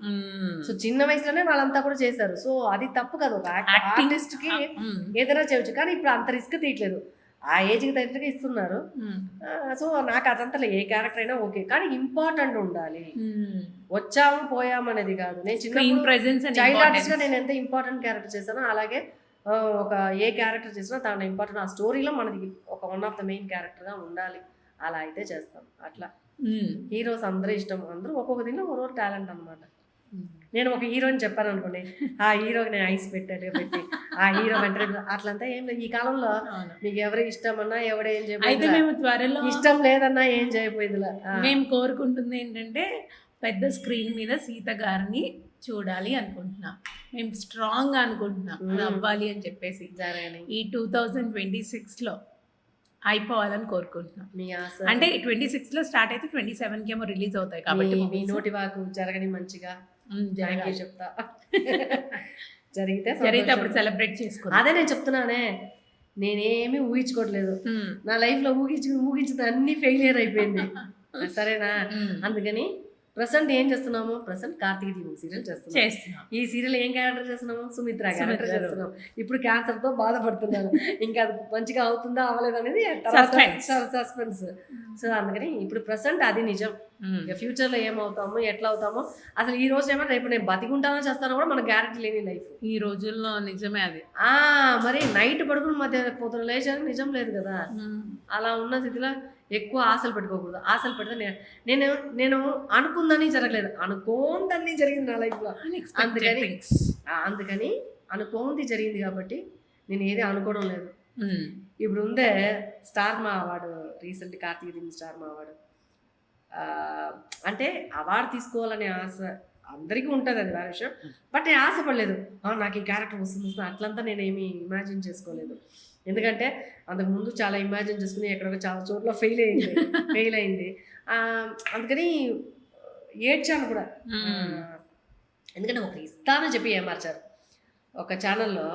సో చిన్న వయసులోనే వాళ్ళంతా కూడా చేశారు. సో అది తప్పు కదా, ఒక ఆర్టిస్ట్ కి ఏదైనా చేయవచ్చు. కానీ ఇప్పుడు అంత రిస్క్ తీయట్లేదు, ఆ ఏజ్కి తగ్గట్టుగా ఇస్తున్నారు. సో నాకు అదంతా ఏ క్యారెక్టర్ అయినా ఓకే, కానీ ఇంపార్టెంట్ ఉండాలి. వచ్చాము పోయాము అనేది కాదు. నేను చిన్న చైల్డ్ ఆర్టిస్ట్ గా నేను ఎంత ఇంపార్టెంట్ క్యారెక్టర్ చేశానో అలాగే ఒక ఏ క్యారెక్టర్ చేసినా దాని ఇంపార్టెంట్ ఆ స్టోరీలో మనది ఒక one of the main character గా ఉండాలి. అలా అయితే చేస్తాం. అట్లా హీరోస్ అందరూ ఇష్టం, అందరూ ఒక్కొక్క దీనిలో ఒక టాలెంట్ అనమాట. నేను ఒక హీరోని చెప్పాను అనుకోండి, ఆ హీరోకి నేను ఐస్ పెట్టి ఆ హీరో వెంటనే అట్లంతా ఏం లేదు. ఈ కాలంలో అవును. మీకు ఎవరు ఇష్టమన్నా ఎవడేం అయితే చేయబోయేదిలా, మేము త్వరలో ఇష్టం లేదన్నా ఏం చేయబోయేదిలా. మేము కోరుకుంటుంది ఏంటంటే పెద్ద స్క్రీన్ మీద సీత గారిని చూడాలి అనుకుంటున్నాం. మేము స్ట్రాంగ్గా అనుకుంటున్నాం అది అవ్వాలి అని చెప్పేసి. జరగని ఈ 2026లో అయిపోవాలని కోరుకుంటున్నాం. మీ ఆశ అంటే 26లో స్టార్ట్ అయితే 27కి ఏమో రిలీజ్ అవుతాయి కాబట్టి మీ movies. నోటి వాకు జరగని మంచిగా థ్యాంక్ యూ జరగాలి. చెప్తా. జరిగితే జరిగితే అప్పుడు సంతోషం. సెలబ్రేట్ చేసుకుందాం. అదే నేను చెప్తున్నానే, నేనేమి ఊహించుకోవట్లేదు. నా లైఫ్లో ఊహించింది అన్ని ఫెయిలియర్ అయిపోయింది. సరేనా? అందుకని ప్రజెంట్ ఏం చేస్తున్నాము? ప్రజెంట్ కార్తీక దీపం సీరియల్ చేస్తున్నాం. ఈ సీరియల్ ఏం క్యారెక్టర్ చేస్తున్నాము? సుమిత్ర క్యారెక్టర్ చేస్తున్నాం. ఇప్పుడు క్యాన్సర్ తో బాధపడుతున్నాను. ఇంకా అది మంచిగా అవుతుందా అవ్వలేదు అనేది సస్పెన్స్. సో అందుకని ఇప్పుడు ప్రజెంట్ అది నిజం. ఇక ఫ్యూచర్ లో ఏమవుతామో ఎట్లా అవుతామో అసలు ఈ రోజు ఏమో రేపు నేను బతికుంటానో చేస్తానో కూడా మనకు గ్యారెంటీ లేని లైఫ్ ఈ రోజుల్లో. నిజమే అది. మరి నైట్ పడుకుని మధ్య పొద్దున లేచాను నిజం లేదు కదా. అలా ఉన్న స్థితిలో ఎక్కువ ఆశలు పెట్టుకోకూడదు. ఆశలు పెడితే నేను అనుకుందని జరగలేదు, అనుకోందని జరిగింది నా లైఫ్లో. అందుకని అనుకోంది జరిగింది కాబట్టి నేను ఏది అనుకోవడం లేదు. ఇప్పుడు ఉందే స్టార్ మా అవార్డు, రీసెంట్ కార్తీక దీపం స్టార్ మా అవార్డు. అంటే అవార్డు తీసుకోవాలనే ఆశ అందరికీ ఉంటుంది, అది వేరే విషయం. బట్ నేను ఆశపడలేదు నాకు ఈ క్యారెక్టర్ వస్తుంది అట్లంతా నేనేమి ఇమాజిన్ చేసుకోలేదు. ఎందుకంటే అంతకుముందు చాలా ఇమాజిన్ చేసుకుని ఎక్కడో చాలా చోట్ల ఫెయిల్ అయింది. అందుకని ఏడ్చాను కూడా. ఎందుకంటే ఒకరు ఇస్తానని చెప్పి ఏమార్చారు. ఒక ఛానల్లో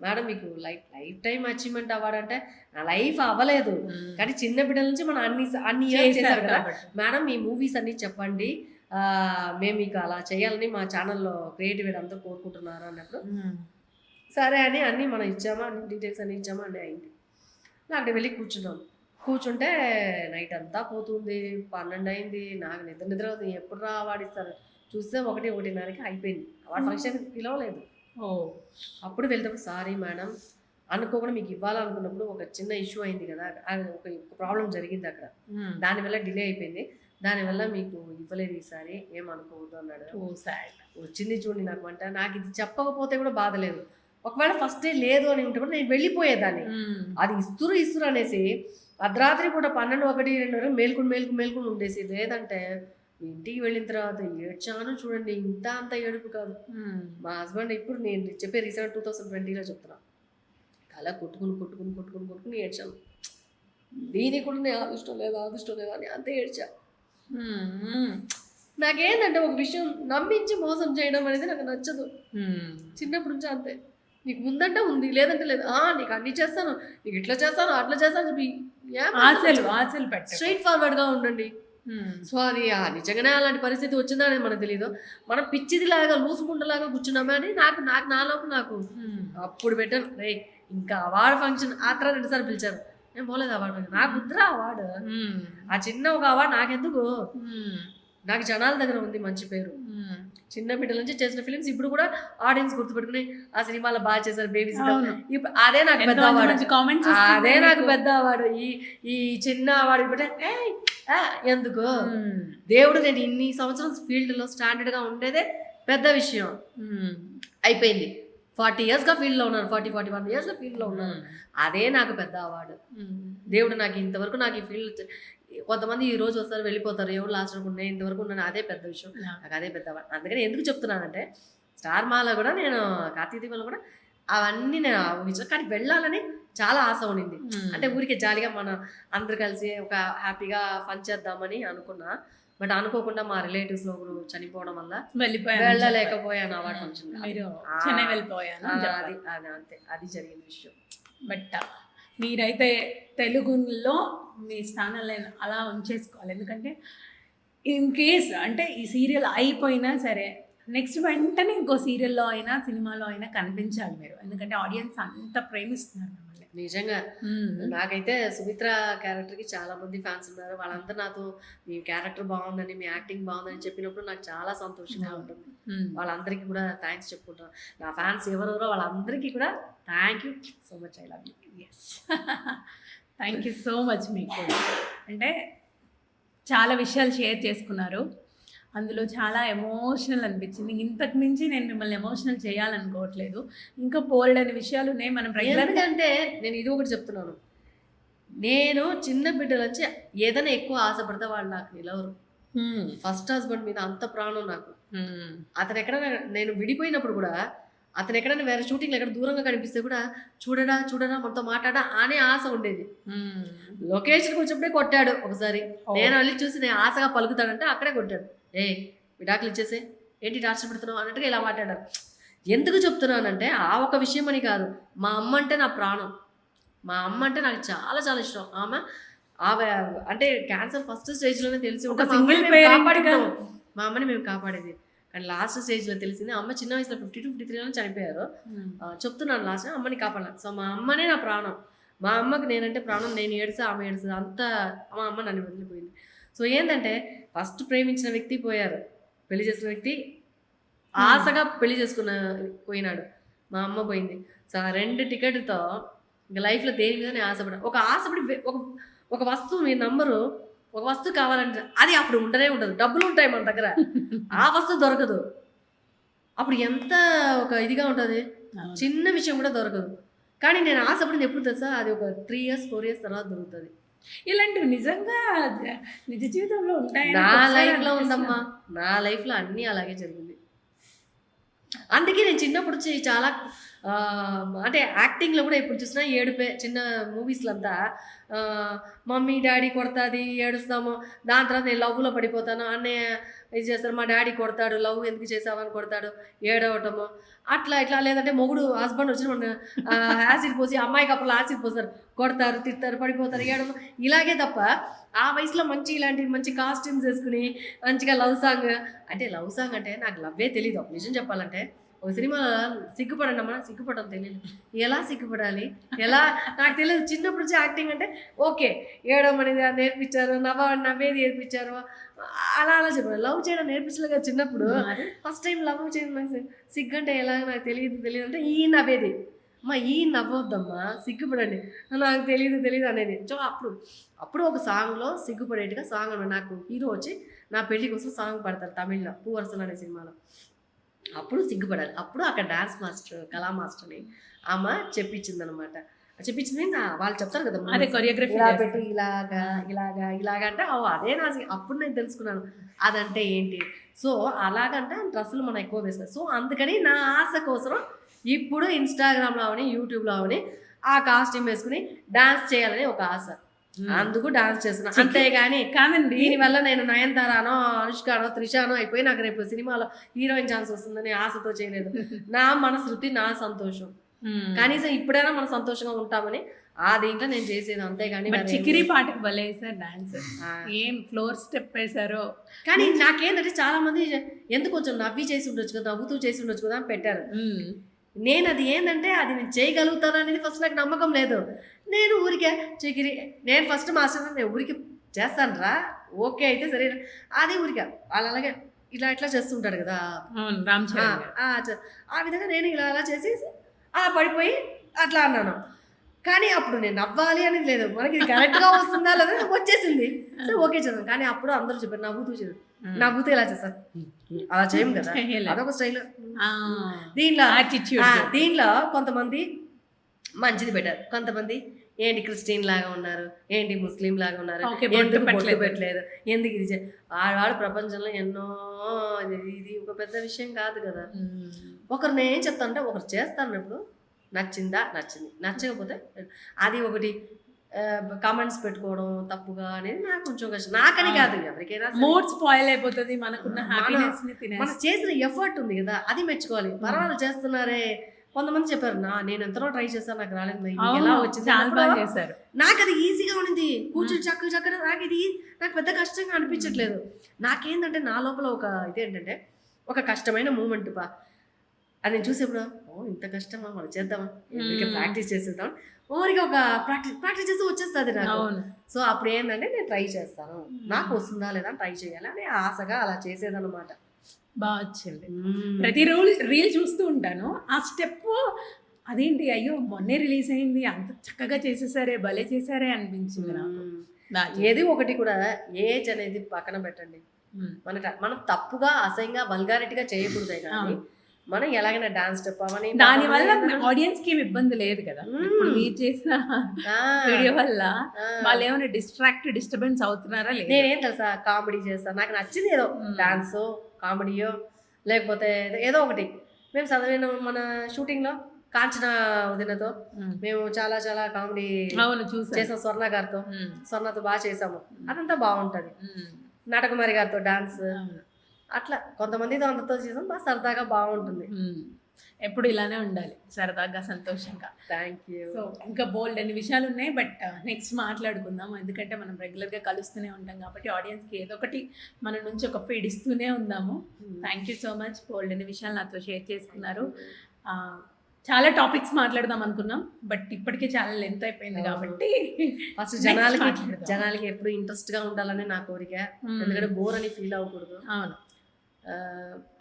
మేడం మీకు లైఫ్ టైం అచీవ్మెంట్ అవార్డు అంటే నా లైఫ్ అవ్వలేదు కానీ చిన్న బిడ్డల నుంచి మనం అన్ని ఇయర్స్ చేశారు కదా మేడం, మీ మూవీస్ అన్నీ చెప్పండి, మేము మీకు అలా చేయాలని మా ఛానల్లో క్రియేటివ్ అంతా కోరుకుంటున్నారు అన్నప్పుడు సరే అని అన్నీ మనం ఇచ్చామా, అన్ని డీటెయిల్స్ అన్నీ ఇచ్చామా అన్నీ అయింది. అక్కడ వెళ్ళి కూర్చుంటే నైట్ అంతా పోతుంది, 12 అయింది. నాకు నిద్ర అవుతుంది. ఎప్పుడు రా అవార్డు ఇస్తారు చూస్తే 1:30కి అయిపోయింది. అవార్డు ఫంక్షన్ పిలవలేదు. అప్పుడు వెళ్తాము సారీ మేడం అనుకోకుండా మీకు ఇవ్వాలనుకున్నప్పుడు ఒక చిన్న ఇష్యూ అయింది కదా, ఒక ప్రాబ్లం జరిగింది అక్కడ, దానివల్ల డిలే అయిపోయింది, దానివల్ల మీకు ఇవ్వలేదు ఈసారి ఏమనుకోవద్దు అన్నాడు. వచ్చింది చూడండి నాకు అంట. నాకు ఇది చెప్పకపోతే కూడా బాధ లేదు. ఒకవేళ ఫస్ట్ డే లేదు అని ఉంటే కూడా నేను వెళ్ళిపోయేదాన్ని. అది ఇస్తురు అనేసి అర్ధరాత్రి పూట 12, 1, 2 మేల్కొని ఉండేసి. లేదంటే ఇంటికి వెళ్ళిన తర్వాత ఏడ్చాను చూడండి. అంత ఏడుపు కాదు. మా హస్బెండ్ ఇప్పుడు నేను చెప్పే రీసెంట్ 2020లో చెప్తున్నా, అలా కొట్టుకుని ఏడ్చాను. దీనికి కూడా నేను అదృష్టం లేదా అని అంత ఏడ్చా. నాకేంటంటే ఒక విషయం నమ్మించి మోసం చేయడం అనేది నాకు నచ్చదు. చిన్నప్పటి నుంచి అంతే. నీకు ముందంటే ఉంది, లేదంటే లేదు. నీకు అన్ని చేస్తాను, నీకు ఇట్లా చేస్తాను అట్లా చేస్తాను చెప్పి ఆశలు స్ట్రైట్ ఫార్వర్డ్గా ఉండండి. సో అది నిజంగానే అలాంటి పరిస్థితి వచ్చిందా అనేది మనకు తెలియదు. మనం పిచ్చిదిలాగా లూసుకుంటలాగా కూర్చున్నామే అని నాకు అప్పుడు పెట్టాను. రే ఇంకా అవార్డు ఫంక్షన్ ఆ తర్వాత 2 సార్లు పిలిచారు, నేను పోలేదు అవార్డు ఫంక్షన్. నాకు వద్దురా అవార్డు, ఆ చిన్న ఒక అవార్డు నాకెందుకు, నాకు జనాల దగ్గర ఉంది మంచి పేరు. చిన్న బిడ్డల నుంచి చేసిన ఫిలిమ్స్ ఇప్పుడు కూడా ఆడియన్స్ గుర్తుపెట్టుకుని ఆ సినిమాలో బాగా చేశారు బేబీస్, అదే నాకు పెద్ద అవార్డు. అదే నాకు పెద్ద అవార్డు. ఈ చిన్న అవార్డు ఇప్పుడు ఎందుకు దేవుడు, నేను ఇన్ని సంవత్సరం ఫీల్డ్లో స్టాండర్డ్గా ఉండేదే పెద్ద విషయం. అయిపోయింది. 40 yearsగా ఫీల్డ్లో ఉన్నాను, 41 yearsగా ఫీల్డ్లో ఉన్నాను. అదే నాకు పెద్ద అవార్డు. దేవుడు నాకు ఇంతవరకు నాకు ఈ ఫీల్డ్, కొంతమంది ఈ రోజు వస్తారు వెళ్ళిపోతారు, ఎవరు లాస్ట్ వరకు ఉన్నాయి, ఇంతవరకు ఉన్నాను, అదే పెద్ద విషయం. నాకు అదే పెద్ద అవార్డు. అందుకని ఎందుకు చెప్తున్నానంటే స్టార్ మాలో కూడా నేను కార్తీక దీపంలో కూడా అవన్నీ నేను ఊహించాను. కానీ వెళ్ళాలని చాలా ఆశ ఉండింది. అంటే ఊరికే జాలీగా మన అందరు కలిసి ఒక హ్యాపీగా ఫన్ చేద్దామని అనుకున్నా. బట్ అనుకోకుండా మా రిలేటివ్స్లో ఒకరు చనిపోవడం వల్ల వెళ్ళలేకపోయాను అవార్డు ఫంక్షన్. అంతే, అది జరిగిన విషయం. బట్ మీరైతే తెలుగులో మీ స్థానాన్ని అలా ఉంచేసుకోవాలి. ఎందుకంటే ఇన్ కేస్ అంటే ఈ సీరియల్ అయిపోయినా సరే నెక్స్ట్ వెంటనే ఇంకో సీరియల్లో అయినా సినిమాలో అయినా కనిపించాలి మీరు. ఎందుకంటే ఆడియన్స్ అంత ప్రేమిస్తున్నారు మిమ్మల్ని. నిజంగా నాకైతే సుమిత్ర క్యారెక్టర్కి చాలా మంది ఫ్యాన్స్ ఉన్నారు. వాళ్ళందరూ నాతో మీ క్యారెక్టర్ బాగుందని, మీ యాక్టింగ్ బాగుందని చెప్పినప్పుడు నాకు చాలా సంతోషంగా ఉంటుంది. వాళ్ళందరికీ కూడా థ్యాంక్స్ చెప్పుకుంటాను. నా ఫ్యాన్స్ ఎవరెవరో వాళ్ళందరికీ కూడా thank you so much. I love you. Yes, thank you so much. మీకు అంటే చాలా విషయాలు షేర్ చేసుకున్నారు. అందులో చాలా ఎమోషనల్ అనిపించింది. ఇంతకు మించి నేను మిమ్మల్ని ఎమోషనల్ చేయాలనుకోవట్లేదు. ఇంకా బోలెడన్ని విషయాలు ఉన్నాయి. మనం రెగ్యులర్‌గా ఎందుకంటే నేను ఇది ఒకటి చెప్తున్నాను. నేను చిన్న బిడ్డల నుంచి ఏదైనా ఎక్కువ ఆశపడితే వాళ్ళు నాకు నిలవరు. ఫస్ట్ హస్బెండ్ మీద అంత ప్రాణం నాకు. అతను ఎక్కడైనా నేను విడిపోయినప్పుడు కూడా అతను ఎక్కడైనా వేరే షూటింగ్‌లో ఎక్కడ దూరంగా కనిపిస్తే కూడా చూడడా మనతో మాట్లాడా అనే ఆశ ఉండేది. లొకేషన్‌కి వచ్చినప్పుడే కొట్టాడు ఒకసారి. నేను వెళ్ళి చూసి నేను ఆశగా పలుకుతాడంటే అక్కడే కొట్టాడు. ఏయ్ విడాకులు ఇచ్చేసేయ్, ఏంటి టార్చర్ పెడుతున్నావు అన్నట్టుగా ఇలా మాట్లాడారు. ఎందుకు చెప్తున్నానంటే ఆ ఒక విషయం అని కాదు, మా అమ్మ అంటే నా ప్రాణం. మా అమ్మ అంటే నాకు చాలా చాలా ఇష్టం. ఆమె అంటే క్యాన్సర్ ఫస్ట్ స్టేజ్‌లోనే తెలిసి ఉంటే ఒక సింగిల్ పేరెంట్‌గా మా అమ్మని మేము కాపాడేది. కానీ లాస్ట్ స్టేజ్‌లో తెలిసింది అమ్మ చిన్న వయసులో 52, 53లోనే చనిపోయారు. చెప్తున్నాను లాస్ట్ అమ్మని కాపాడాలి. సో మా అమ్మనే నా ప్రాణం. మా అమ్మకి నేనంటే ప్రాణం. నేను ఏడుసా, ఆమె ఏడుసా అంతా మా అమ్మ నన్ను వదిలిపోయింది. సో ఏంటంటే ఫస్ట్ ప్రేమించిన వ్యక్తి పోయారు. పెళ్లి చేసిన వ్యక్తి ఆశగా పెళ్లి చేసుకున్న పోయినాడు. మా అమ్మ పోయింది. సో ఆ 2 టికెట్‌తో ఇంక లైఫ్‌లో దేని మీద నేను ఆశపడ్డా. ఒక వస్తువు మీ నంబరు ఒక వస్తువు కావాలంటే అది అప్పుడు ఉండనే ఉండదు. డబ్బులు ఉంటాయి మన దగ్గర. ఆ వస్తువు దొరకదు. అప్పుడు ఎంత ఒక ఇదిగా ఉంటది. చిన్న విషయం కూడా దొరకదు. కానీ నేను ఆశపడింది ఎప్పుడు తెలుసా? అది ఒక 3 ఇయర్స్, 4 ఇయర్స్ తర్వాత దొరుకుతది. ఇలాంటివి నిజంగా నిజ జీవితంలో ఉంటాయని నా ఒకసారి లైఫ్‌లో అనిపిస్తుంది. ఉందమ్మా. నా లైఫ్‌లో అన్నీ అలాగే జరిగింది. అందుకే నేను చిన్నప్పుడు నుంచి చాలా అంటే యాక్టింగ్‌లో కూడా ఎప్పుడు చూసినా ఏడుపే. చిన్న మూవీస్‌లో అంతా మమ్మీ, డ్యాడీ కొడతాది, ఏడుస్తాము. దాని తర్వాత నేను లవ్‌లో పడిపోతాను. అన్నయ్య ఇది చేస్తారు. మా డ్యాడీ కొడతాడు. లవ్ ఎందుకు చేసావని కొడతాడు. ఏడవటము. అట్లా ఇట్లా లేదంటే మొగుడు హస్బెండ్ వచ్చిన మన యాసిడ్ పోసి అమ్మాయికి అప్పుడు యాసిడ్ పోస్తారు. కొడతారు, తిడతారు, పడిపోతారు, ఏడవడం ఇలాగే తప్ప ఆ వయసులో మంచి ఇలాంటి మంచి కాస్ట్యూమ్స్ వేసుకుని మంచిగా లవ్ సాంగ్ అంటే నాకు లవ్వే తెలీదు. నిజం చెప్పాలంటే ఒక సినిమా సిగ్గుపడండి అమ్మా, సిగ్గుపడడం తెలియదు. ఎలా సిగ్గుపడాలి, ఎలా నాకు తెలియదు. చిన్నప్పటి నుంచి యాక్టింగ్ అంటే ఓకే, ఏడవడం అనేది నేర్పించారు, నవ్వేది నేర్పించారు, అలా చెప్పారు. లవ్ చేయడం నేర్పించలేదు కదా చిన్నప్పుడు. ఫస్ట్ టైం లవ్ చేయడం నాకు సిగ్గు అంటే ఎలా నాకు తెలియదు అంటే ఈ నవ్వేది. అమ్మా ఈ నవ్వొద్దమ్మా, సిగ్గుపడండి, నాకు తెలియదు అనేది. సో అప్పుడు ఒక సాంగ్లో సిగ్గుపడేట్టుగా సాంగ్ అన్నమాట. నాకు హీరో వచ్చి నా పెళ్లి కోసం సాంగ్ పడతారు తమిళ్లో, పూవర్సన్ అనే సినిమాలో. అప్పుడు సిగ్గుపడాలి. అప్పుడు అక్కడ డాన్స్ మాస్టర్, కళా మాస్టర్ని ఆమె చెప్పించిందనమాట. చెప్పించింది వాళ్ళు చెప్తారు కదా, అదే కొరియోగ్రఫీ ఇలా పెట్టి ఇలాగా అంటే అదే అప్పుడు నేను తెలుసుకున్నాను అదంటే ఏంటి. సో అలాగంటే డ్రెస్సులు మనం ఎక్కువ వేసుకోవాలి. సో అందుకని నా ఆశ కోసం ఇప్పుడు ఇన్స్టాగ్రామ్లో అవని, యూట్యూబ్లో అవని ఆ కాస్ట్యూమ్ వేసుకుని డాన్స్ చేయాలని ఒక ఆశ. అందుకు డాన్స్ చేస్తున్నా. అంతేగాని కాదండి, దీనివల్ల నేను నయనతారానో, అనుష్కానో, త్రిషానో అయిపోయి నాకు రేపు సినిమాలో హీరోయిన్ ఛాన్స్ వస్తుందని ఆశతో చేయలేదు. నా మనశృతి, నా సంతోషం. కనీసం ఇప్పుడైనా మనం సంతోషంగా ఉంటామని ఆ దీంట్లో నేను చేసేది. అంతేగాని చికిరి పాటకి భలే వేసారు డాన్స్. ఏం ఫ్లోర్ స్టెప్ వేసారో. కానీ నాకేంటంటే చాలా మంది ఎందుకు కొంచెం నవ్వి చేసి ఉండొచ్చు కదా, నవ్వుతూ చేసి ఉండొచ్చు కదా అని పెట్టారు. నేను అది ఏంటంటే అది నేను చేయగలుగుతాను అనేది ఫస్ట్ నాకు నమ్మకం లేదు. నేను ఊరికే చికిరి, నేను ఫస్ట్ మాస్టర్ నేను ఊరికి చేస్తాను రా, ఓకే అయితే సరే అది ఊరికే వాళ్ళు అలాగే ఇట్లా చేస్తుంటాడు కదా రామ్ చరణ్. ఆ విధంగా నేను ఇలా చేసేసి అలా పడిపోయి అట్లా అన్నాను. కానీ అప్పుడు నేను నవ్వాలి అనేది లేదు, మనకి ఇది కరెక్ట్గా వస్తుందా లేదా వచ్చేసింది. సో ఓకే చేద్దాం. కానీ అప్పుడు అందరూ చెప్పారు నవ్వుతూ ఇలా చేస్తారు, అలా చేయం కదా, అదొక స్టైల్. దీనిలో కొంతమంది మంచిది పెట్టారు, కొంతమంది ఏంటి క్రిస్టియన్ లాగా ఉన్నారు, ఏంటి ముస్లిం లాగా ఉన్నారు, ఎందుకు బొట్టు పెట్టలేదు, ఎందుకు ఇది వాడు ప్రపంచంలో ఎన్నో, ఇది ఒక పెద్ద విషయం కాదు కదా. ఒకరు నేను ఏం చెప్తాను అంటే ఒకరు చేస్తానప్పుడు నచ్చింది, నచ్చకపోతే అది ఒకటి కామెంట్స్ పెట్టుకోవడం తప్పుగా అనేది నాకు కొంచెం కష్టం. నాకని కాదు, ఎవరికైనా మూడ్ స్పాయిల్ అయిపోతుంది. మనకున్న హ్యాపీనెస్ ని మనం చేసిన ఎఫర్ట్ ఉంది కదా, అది మెచ్చుకోవాలి. పర్వాలేదు చేస్తున్నారే. కొంతమంది చెప్పారు నేను ఎంతనో ట్రై చేస్తాను, నాకు రాలేదు, ఎలా వచ్చింది. నాకు అది ఈజీగా ఉండింది, కూర్చొని చక్కగా నాకు పెద్ద కష్టంగా అనిపించట్లేదు. నాకేంటంటే నా లోపల ఒక ఇదేంటంటే ఒక కష్టమైన మూమెంట్ అది నేను చూసేప్పుడు ఇంత కష్టమా, మనం చేద్దామా, ప్రాక్టీస్ చేసేద్దాం, ఊరికి ఒక ప్రాక్టీస్ చేస్తే వచ్చేస్తుంది నాకు. సో అప్పుడు ఏంటంటే నేను ట్రై చేస్తాను, నాకు వస్తుందా లేదా ట్రై చేయాలి అని ఆశగా అలా చేసేదన్నమాట. బాగా వచ్చింది. ప్రతి రీల్ చూస్తూ ఉంటాను. ఆ స్టెప్ అదేంటి, అయ్యో మొన్నే రిలీజ్ అయింది, అంత చక్కగా చేసేసారే, భలే చేసారే అనిపించింది నాకు. ఏది ఒకటి కూడా ఏజ్ అనేది పక్కన పెట్టండి, మనం తప్పుగా అసహ్యంగా వల్గారిటీగా చేయకూడదే కానీ మనం ఎలాగైనా డాన్స్ స్టెప్ అవని దాని వల్ల ఆడియన్స్ కి ఏమి ఇబ్బంది లేదు కదా. ఇప్పుడు మీరు చేసిన వీడియో వల్ల వాళ్ళు ఏమైనా డిస్టర్బెన్స్ అవుతున్నారా లేదు. నేనేం తెలుసా కామెడీ చేస్తాను, నాకు నచ్చింది ఏదో డాన్సో కామెడీయో లేకపోతే ఏదో ఒకటి. మేము చదివిన మన షూటింగ్ లో కాంచన వదినతో మేము చాలా చాలా కామెడీ చేసాం, స్వర్ణ గారితో స్వర్ణతో బాగా చేసాము, అదంతా బాగుంటది. నటకుమారి గారితో డాన్స్, అట్లా కొంతమందితో అందరితో చేసాం, బాగా సరదాగా బాగుంటుంది. ఎప్పుడు ఇలానే ఉండాలి, సరదాగా సంతోషంగా. Thank you. సో ఇంకా బోల్డ్ అన్ని విషయాలు ఉన్నాయి, బట్ నెక్స్ట్ మాట్లాడుకుందాం. ఎందుకంటే మనం రెగ్యులర్గా కలుస్తూనే ఉంటాం కాబట్టి ఆడియన్స్కి ఏదో ఒకటి మన నుంచి ఒక ఫీడ్ ఇస్తూనే ఉందాము. థ్యాంక్ యూ సో మచ్, బోల్డ్ అన్ని విషయాలు నాతో షేర్ చేసుకున్నారు. చాలా టాపిక్స్ మాట్లాడదాం అనుకున్నాం, బట్ ఇప్పటికే చాలా లెంత్ అయిపోయింది కాబట్టి ఫస్ట్ జనాలకి ఎప్పుడు ఇంట్రెస్ట్ గా ఉండాలని నా కోరిక. ఎందుకంటే బోర్ అని ఫీల్ అవ్వకూడదు. అవును,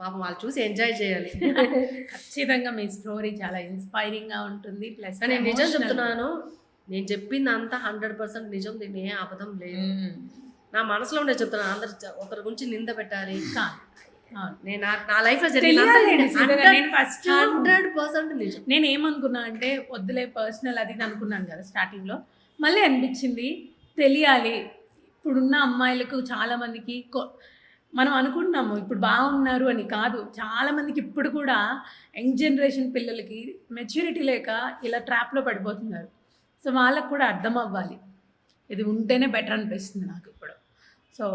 పాపం వాళ్ళు చూసి ఎంజాయ్ చేయాలి. ఖచ్చితంగా మీ స్టోరీ చాలా ఇన్స్పైరింగ్ గా ఉంటుంది. ప్లస్ నేను నిజం చెప్తున్నాను, నేను చెప్పింది అంతా 100% నిజం, దీన్ని ఏ అబద్ధం లేదు. నా మనసులో ఉండే చెప్తున్నాను. అందరు ఒకరి గురించి నింద పెట్టాలి, నేను నా లైఫ్ లో జరిగిన 100% నిజం. నేను ఏమనుకున్నా అంటే వద్దులే పర్సనల్ అది అనుకున్నాను కదా స్టార్టింగ్ లో, మళ్ళీ అనిపించింది తెలియాలి. ఇప్పుడున్న అమ్మాయిలకు చాలా మందికి మనం అనుకుంటున్నాము ఇప్పుడు బాగున్నారు అని, కాదు, చాలామందికి ఇప్పుడు కూడా యంగ్ జనరేషన్ పిల్లలకి మెచ్యూరిటీ లేక ఇలా ట్రాప్లో పడిపోతున్నారు. సో వాళ్ళకు కూడా అర్థం అవ్వాలి, ఇది ఉంటేనే బెటర్ అనిపిస్తుంది నాకు ఇప్పుడు. సో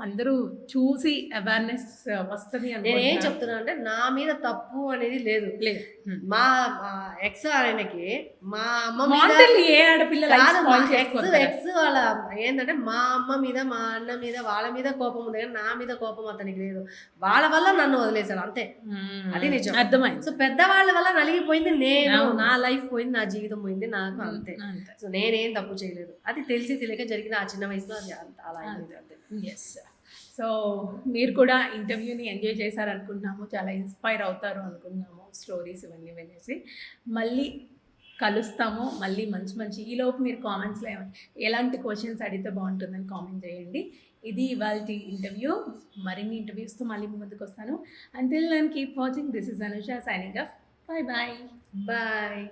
అందరూ చూసి అవేర్నెస్ వస్తుంది. నేనేం చెప్తున్నా అంటే నా మీద తప్పు అనేది లేదు. మా ఎక్స్ ఆయనకి మా అమ్మ ఎక్స్ వాళ్ళ ఏంటంటే మా అమ్మ మీద మా అన్న మీద వాళ్ళ మీద కోపం ఉంది కానీ నా మీద కోపం అతనికి లేదు. వాళ్ళ వల్ల నన్ను వదిలేశాడు అంతే, అది నిజం. అర్థమైంది. సో పెద్దవాళ్ళ వల్ల నలిగిపోయింది నేను, నా లైఫ్ పోయింది, నా జీవితం పోయింది నాకు, అంతే. సో నేనేం తప్పు చేయలేదు, అది తెలిసి తెలియక జరిగిన ఆ చిన్న వయసులో అది అలా అయింది అంతే. ఎస్. సో మీరు కూడా ఇంటర్వ్యూని ఎంజాయ్ చేశారనుకుంటున్నాము, చాలా ఇన్స్పైర్ అవుతారు అనుకుంటున్నాము, స్టోరీస్ ఇవన్నీ వినేసి. మళ్ళీ కలుస్తాము, మళ్ళీ మంచి మంచి. ఈలోపు మీరు కామెంట్స్లో ఎలాంటి క్వశ్చన్స్ అడిగితే బాగుంటుందని కామెంట్ చేయండి. ఇది ఇవాళ ఇంటర్వ్యూ. మరిన్ని ఇంటర్వ్యూస్తో మళ్ళీ ముందుకు వస్తాను. Until then keep watching. This is Anusha signing off. Bye bye.